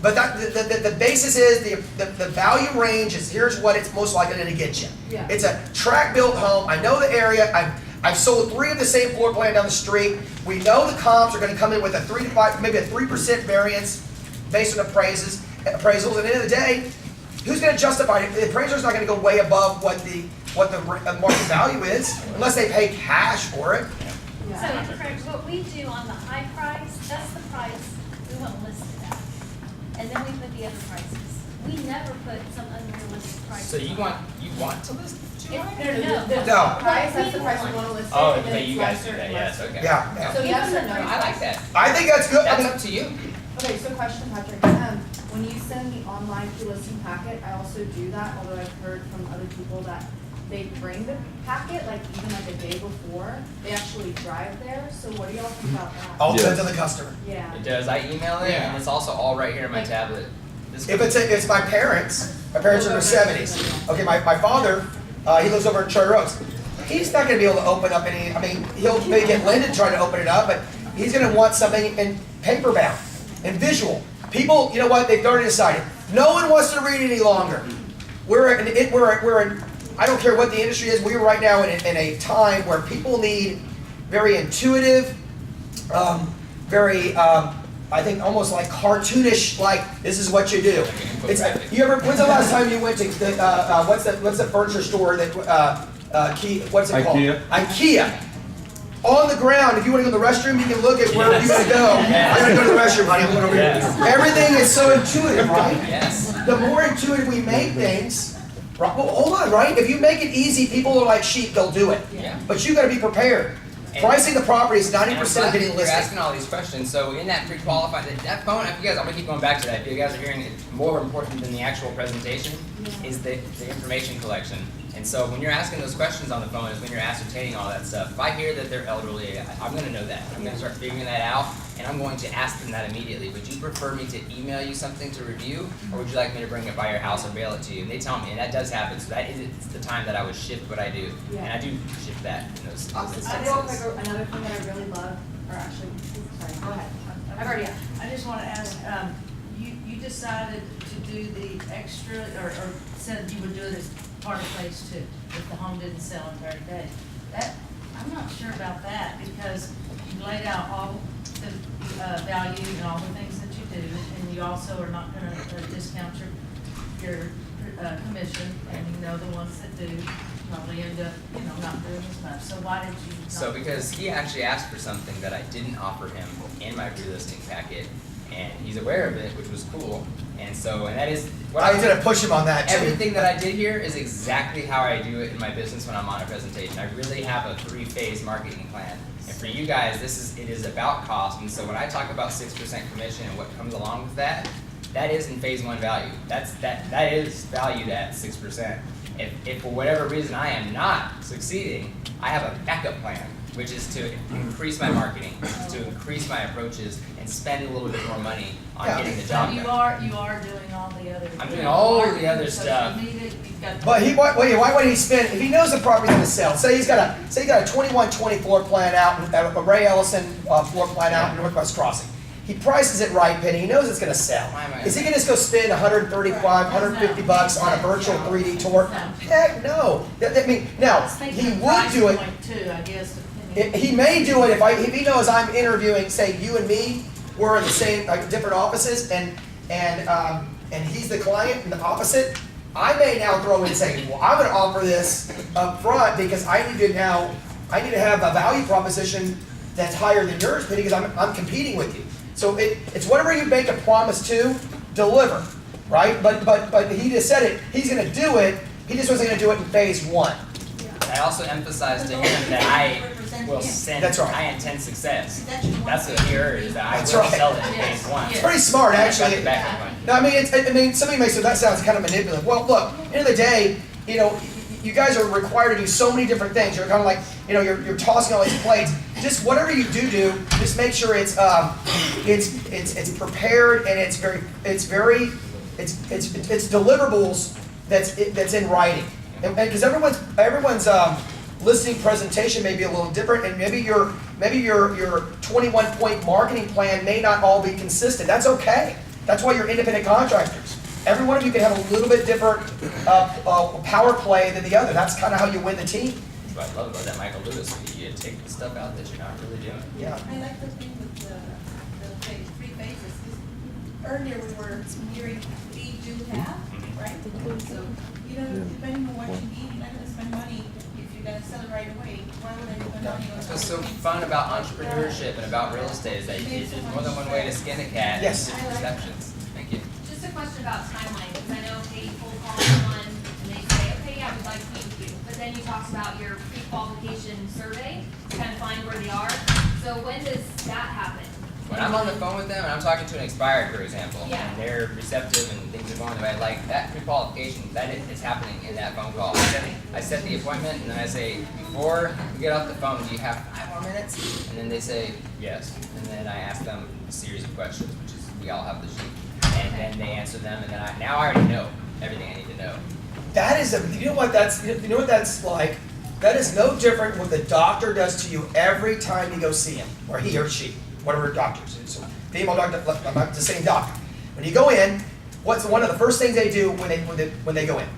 But the basis is the value range is here's what it's most likely to get you. Yeah. It's a tract built home. I know the area. I've sold 3 of the same floor plan down the street. We know the comps are going to come in with a 3 to 5, maybe a 3% variance based on appraisals. And at the end of the day, who's going to justify it? The appraiser's not going to go way above what the market value is unless they pay cash for it. So, Craig, what we do on the high price, that's the price we want to list it at. And then we put the other prices. We never put some unrealistic price. So you want to list too high? No. Price, that's the price we want to list it. Oh, and then okay, it's you like guys do certain that, yes, ones. okay. Yeah. So yes or no? I like that. I think that's good. That's up to you. Okay, so question, Patrick. When you send the online pre-listing packet, I also do that, although I've heard from other people that they bring the packet, like even like a day before, they actually drive there. So what do y'all think about that? All depends on the customer. Yeah. It does. I email it, and it's also all right here in my tablet. If it's my parents are in their 70s. Okay, my father, he lives over in Cherry Oaks. He's not going to be able to open up any. I mean, he'll maybe get Linda to try to open it up, but he's going to want something in paper bound and visual. People, you know what? They've already decided. No one wants to read any longer. We're in. I don't care what the industry is. We're right now in a time where people need very intuitive, very. I think almost like cartoonish. Like this is what you do. When's the last time you went to the what's the furniture store that what's it called? IKEA. On the ground, if you want to go to the restroom, you can look at where you're going to go. I'm going to go to the restroom, honey. I'm going over here. Everything is so intuitive, right? Yes. The more intuitive we make things, right? Well, hold on, right? If you make it easy, people are like sheep, they'll do it. Yeah. But you got to be prepared. Pricing the property is 90% of getting You're listed. asking all these questions. So in that pre-qualified, that phone, if you guys, I'm gonna keep going back to that. If you guys are hearing it, more important than the actual presentation is the information collection. And so when you're asking those questions on the phone is when you're ascertaining all that stuff. If I hear that they're elderly, I'm gonna know that. I'm gonna start figuring that out, and I'm going to ask them that immediately. Would you prefer me to email you something to review, or would you like me to bring it by your house or mail it to you? And they tell me, and that does happen. So that is the time that I would shift what I do, and I do shift that in those instances. Another thing that I really love, or actually, sorry, go ahead. I've already asked. I just want to ask, you decided to do the extra, or said you would do it as part of phase 2, if the home didn't sell in 30 days. That, I'm not sure about that, because you laid out all the value and all the things that you do, and you also are not going to discount your commission, and you know the ones that do probably end up, not doing as much. So why did you? So because he actually asked for something that I didn't offer him in my pre-listing packet, and he's aware of it, which was cool. And that is what I was going to push him on that too. Everything that I did here is exactly how I do it in my business when I'm on a presentation. I really have a 3-phase marketing plan. And for you guys, it is about cost. And so when I talk about 6% commission and what comes along with that, that is in phase 1 value. That is valued at 6%. If for whatever reason I am not succeeding, I have a backup plan, which is to increase my marketing, to increase my approaches, and spend a little bit more money on getting the job done. You are doing all the other. I'm doing all the other stuff. But why would he spend if he knows the property's going to sell? Say he's got a 21-20 floor plan out, a Ray Ellison floor plan out in Northwest Crossing. He prices it right, Penny. He knows it's going to sell. Is he going to just go spend $135, $150 on a virtual 3D tour? Heck no. I mean, now he would do it. I guess. He may do it if he knows I'm interviewing. Say you and me, we're in the same different offices, and he's the client and the opposite. I may now throw in and say, well, I'm going to offer this up front because I need to have a value proposition that's higher than yours, Penny, because I'm competing with you. So it's whatever you make a promise to, deliver, right? But he just said it, he's gonna do it, he just wasn't gonna do it in phase 1. I also emphasized to him that I will send, That's right. I intend success. That's what he heard, is that I That's will right. sell it in phase 1. It's pretty smart, actually. Back No, I mean, somebody may say that sounds kind of manipulative. Well, look, at the end of the day, you know, you guys are required to do so many different things. You're kind of like, you know, you're tossing all these plates. Just whatever you do, just make sure it's prepared and it's deliverables that's in writing. And because everyone's listening presentation may be a little different, and maybe your 21-point marketing plan may not all be consistent. That's okay. That's why you're independent contractors. Every one of you can have a little bit different power play than the other. That's kind of how you win the team. What I love about that Michael Lewis, you take the stuff out that you're not really doing. Yeah. I like the thing with the 3 phases. 'Cause earlier we were hearing be, do, have, right? So, you know, depending on what you need, you're not gonna spend money if you're gonna sell it right away. Why would I spend money on What's so fun about entrepreneurship and about real estate is that there's more than one way to skin a cat. Yes. Different perceptions. Thank you. Just a question about timeline, because I know they cold call someone and they say, okay, yeah, we'd like to meet with you. But then you talked about your pre-qualification survey to kind of find where they are. So when does that happen? When I'm on the phone with them and I'm talking to an expired, for example, Yeah. and they're receptive and things are going the way I like, that pre-qualification, that is happening in that phone call. I set the appointment and then I say, before we get off the phone, do you have 5 more minutes? And then they say, yes. And then I ask them a series of questions, which is, we all have the sheet. And then they answer them, and then now I already know everything I need to know. That is you know what that's like? That is no different what the doctor does to you every time you go see him, or he or she, whatever doctors. So female doctor, I'm not the same doctor. When you go in, what's one of the first things they do when they go in?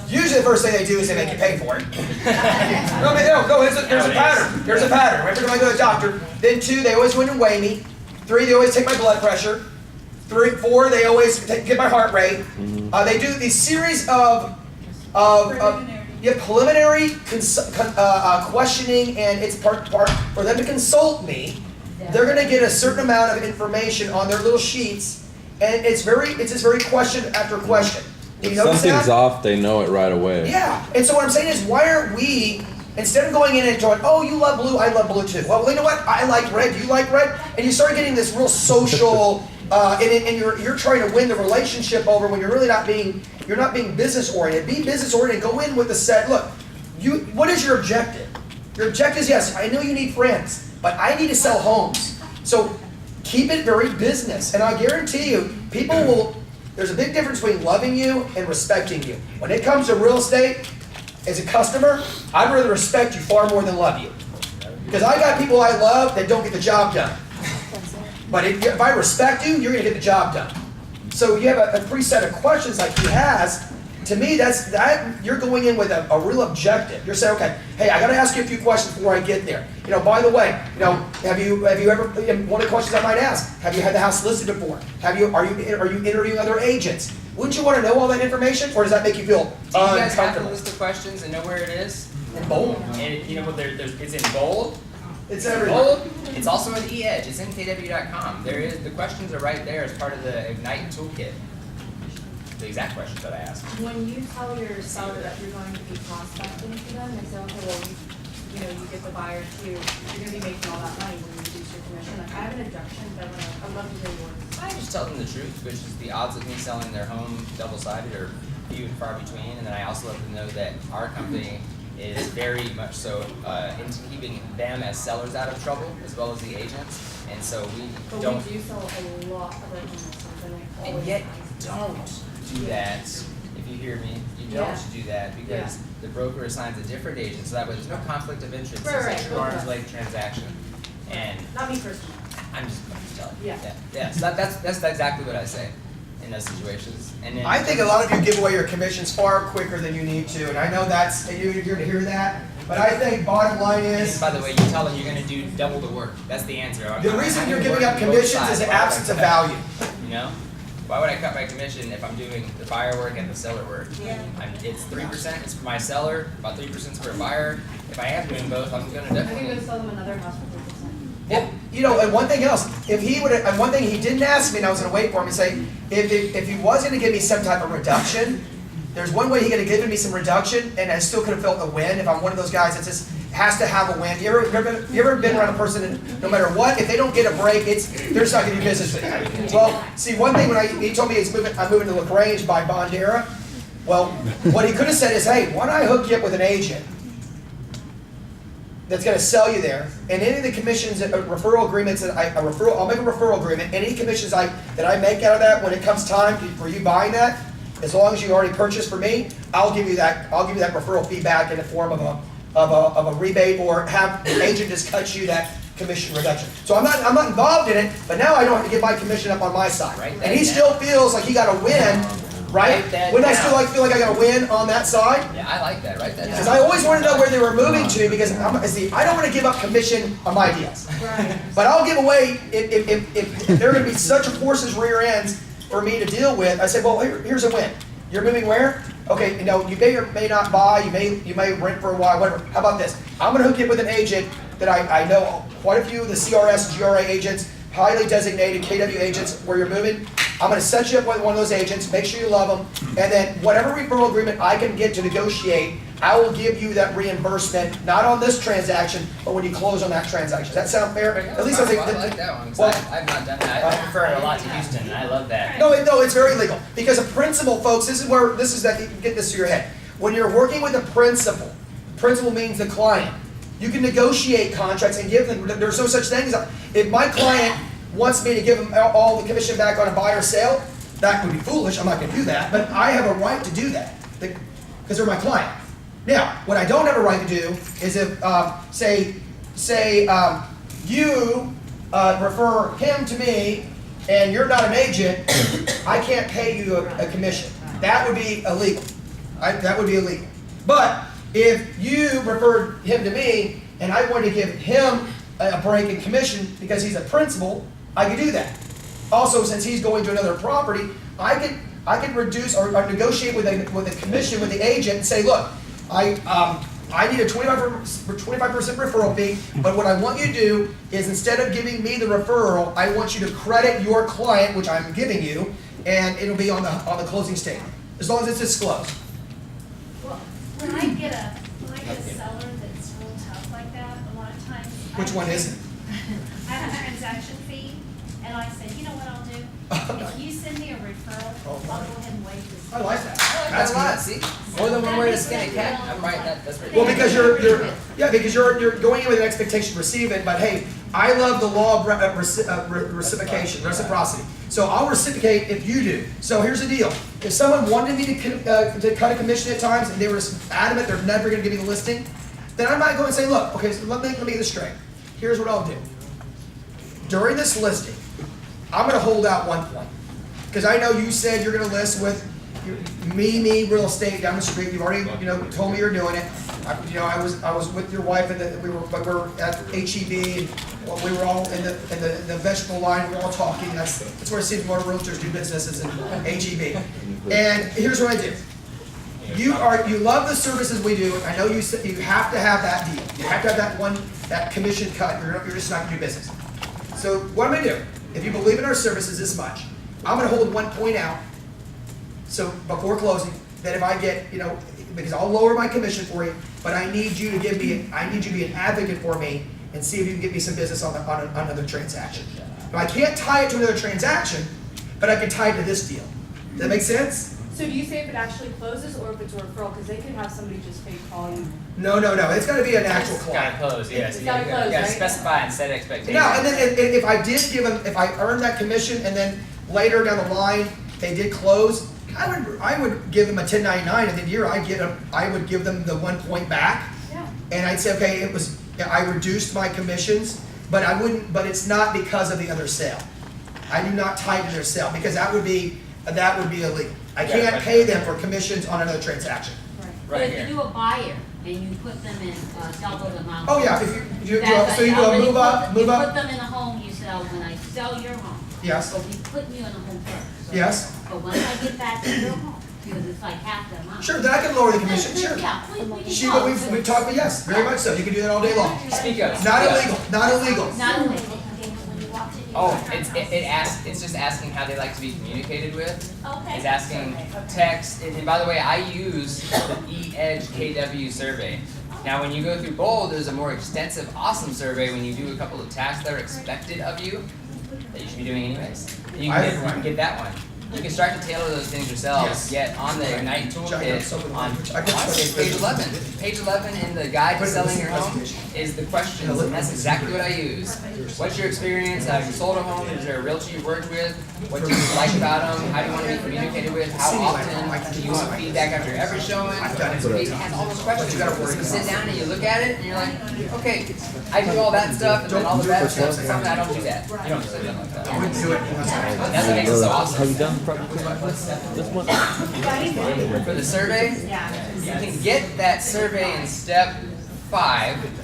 Usually the first thing they do is they make you pay for it. No, there's a pattern. There's a pattern. Every time I go to the doctor, then 2, they always go in and weigh me. 3, they always take my blood pressure. 4, they always get my heart rate. They do these series of preliminary questioning, and it's part for them to consult me. They're going to get a certain amount of information on their little sheets, and it's just very question after question. Do you notice Something's that? off, they know it right away. Yeah, and so what I'm saying is, why aren't we, instead of going in and going, oh, you love blue, I love blue too. Well, you know what? I like red, you like red, and you start getting this real social, and you're trying to win the relationship over when you're really not being business oriented. Be business oriented. Go in with the set. Look, what is your objective? Your objective is, yes, I know you need friends, but I need to sell homes. So keep it very business, and I guarantee you, people will. There's a big difference between loving you and respecting you. When it comes to real estate, as a customer, I'd rather respect you far more than love you. Because I got people I love that don't get the job done. But if I respect you, you're going to get the job done. So you have a preset of questions like he has. To me, you're going in with a real objective. You're saying, okay, hey, I got to ask you a few questions before I get there. You know, by the way, have you ever? One of the questions I might ask: have you had the house listed before? Are you interviewing other agents? Wouldn't you want to know all that information, or does that make you feel Do you guys have the uncomfortable? list of questions and know where it is? In bold. And you know what? It's in bold. It's in everywhere. bold. It's also in eEdge. It's in kw.com. The questions are right there as part of the Ignite toolkit. The exact questions that I asked. When you tell your seller that you're going to be prospecting to them, they say, okay, well, you get the buyer too. You're going to be making all that money when you reduce your commission. Like, I have an objection, but I'd love to hear yours. I just tell them the truth, which is the odds of me selling their home double-sided are few and far between. And then I also let them know that our company is very much so into keeping them as sellers out of trouble, as well as the agents. And so we don't. But we do sell a lot of our homes, And yet don't do that. If you hear me, you don't do that because the broker assigns a different agent, so that way there's no conflict of interest. It's a true arm's length transaction. And not me personally. I'm just telling you. Yeah. Yeah. So that's exactly what I say in those situations. And then I think a lot of you give away your commissions far quicker than you need to, and I know you're here to hear that. But I think bottom line is. And by the way, you tell them you're going to do double the work. That's the answer. The reason you're giving up commissions is the absence of value. You know? Why would I cut my commission if I'm doing the buyer work and the seller work? Yeah. It's 3%, it's for my seller, about 3% is for a buyer. If I am doing both, I'm going to I'm definitely. going to go sell them another house for 3%. Well, you know, and one thing else, if he would, and one thing he didn't ask me, and I was gonna wait for him to say, if he was gonna give me some type of reduction, there's one way he could have given me some reduction, and I still could have felt a win, if I'm one of those guys that just has to have a win. You ever been around a person that no matter what, if they don't get a break, they're just not gonna do business with you. Well, see, one thing he told me I'm moving to LaGrange by Bondera. Well, what he could have said is, hey, why don't I hook you up with an agent that's going to sell you there, and any of the commissions, referral agreements that I'll make a referral agreement. Any commissions that I make out of that, when it comes time for you buying that, as long as you already purchased for me, I'll give you that referral fee back in the form of a rebate, or have the agent just cut you that commission reduction. So I'm not involved in it, but now I don't have to get my commission up on my side, and he still feels like he got a win. Right? Wouldn't I still feel like I got a win on that side? Yeah, I like that. Right? Because I always want to know where they were moving to, because I don't want to give up commission on my deals. Right. But I'll give away if they're going to be such a horse's rear ends for me to deal with. I say, well, here's a win. You're moving where? Okay, you know, you may or may not buy. You may rent for a while. Whatever. How about this? I'm going to hook you up with an agent that I know quite a few of the CRS and GRA agents, highly designated KW agents where you're moving. I'm going to set you up with one of those agents, make sure you love them, and then whatever referral agreement I can get to negotiate, I will give you that reimbursement, not on this transaction, but when you close on that transaction. Does that sound fair? At least I think. I like that one. Well, I've not done that. I prefer it a lot to Houston, and I love that. No, it's very legal. Because a principal, folks, this is that you can get this to your head. When you're working with a principal means the client. You can negotiate contracts and give them. There's no such thing as if my client wants me to give them all the commission back on a buy or sale, that would be foolish. I'm not going to do that. But I have a right to do that because they're my client. Now, what I don't have a right to do is if, you refer him to me and you're not an agent, I can't pay you a commission. That would be illegal. That would be illegal. But if you referred him to me and I wanted to give him a break in commission because he's a principal, I could do that. Also, since he's going to another property, I could reduce or negotiate with a commission with the agent and say, look, I need a 25% referral fee, but what I want you to do is instead of giving me the referral, I want you to credit your client, which I'm giving you, and it'll be on the closing statement, as long as it's disclosed. Well, when I get a seller that's real tough like that, a lot of times. Which one is it? I have a transaction fee, and I say, you know what I'll do? If you send me a referral, I'll go ahead and waive this. I like that. That's a lot. See, more than one way to skin a cat. I'm right. That's pretty. Well, because you're going in with an expectation to receive it, but hey, I love the law of reciprocity. So I'll reciprocate if you do. So here's the deal: if someone wanted me to cut a commission at times, and they were adamant they're never going to give me the listing, then I might go and say, look, okay, so let me get this straight. Here's what I'll do. During this listing, I'm going to hold out 1 point. Because I know you said you're going to list with me real estate down the street. You've already told me you're doing it. I was with your wife and we were at HEB and we were all in the vegetable line. We were all talking. That's where I see more realtors do businesses in HEB. And here's what I do. You love the services we do. I know you have to have that deal. You have to have that commission cut. You're just not going to do business. So what I'm going to do, if you believe in our services this much, I'm going to hold 1 point out. So before closing, that if I get, because I'll lower my commission for you, but I need you to be an advocate for me and see if you can get me some business on another transaction. Now I can't tie it to another transaction, but I can tie it to this deal. Does that make sense? So do you say if it actually closes or if it's a referral? Because they could have somebody just fake call you. No. It's got to be an actual It's client. gotta close, yes. It's gotta close, You gotta right? specify and set expectations. No, and then if I did give them, if I earned that commission and then later down the line they did close, I would give them a 1099 and the year I would give them the 1 point back. Yeah. And I'd say, okay, I reduced my commissions, but it's not because of the other sale. I do not tie to their sale because that would be illegal. I can't pay them for commissions on another transaction. But if you do a buyer and you put them in double the amount. Oh yeah, if you do a move up. You put them in a home you sell when I sell your home. Yes. So you put me in a home first. Yes. But once I get back to your home, because it's like half the amount. Sure, then I can lower the commission, sure. Yeah, we She, can we've talked, yes, very much so, you can do that all day long. Speak up. Not illegal, not illegal. Not only, Oh, it's just asking how they like to be communicated with. Okay. It's asking text, and by the way, I use the E-Edge KW survey. Now, when you go through Bold, there's a more extensive, awesome survey when you do a couple of tasks that are expected of you, that you should be doing anyways. And you can get that one. You can start to tailor those things yourselves, yet on the Ignite Toolkit, on page 11. Page 11 in the guide to selling your home is the questions, and that's exactly what I use. What's your experience? Have you sold a home? Is there a realtor you've worked with? What do you like about them? How do you want to be communicated with? How often? Do you want feedback after every showing? It has all those questions. You sit down and you look at it and you're like, okay, I do all that stuff and then all the bad stuff, and something I don't do that. You don't sit down like that. I wouldn't do it. That's what makes it so awesome. Have you done this one? For the survey, you can get that survey in step 5.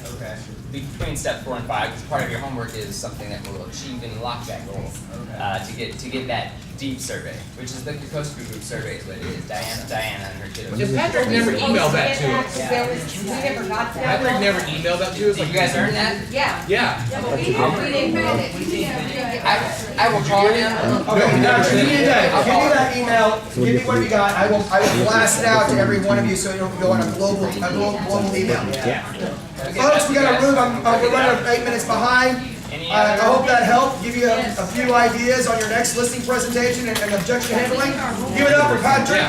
Between step 4 and 5, because part of your homework is something that will achieve and lock that goal. To get that deep survey, which is the Coast Group survey is what it is. Diana and her kiddos. Yeah, Patrick never emailed that to us. We never got that. Patrick never emailed that to us. Did you guys earn that? Yeah. Yeah. We didn't get it. I will call him. Okay, now, give me that email, give me what you got, I will blast it out to every one of you so it'll go on a global email. Yeah. Folks, we gotta move, we're running 8 minutes behind. I hope that helped, give you a few ideas on your next listing presentation and objection handling. Give it up for Patrick.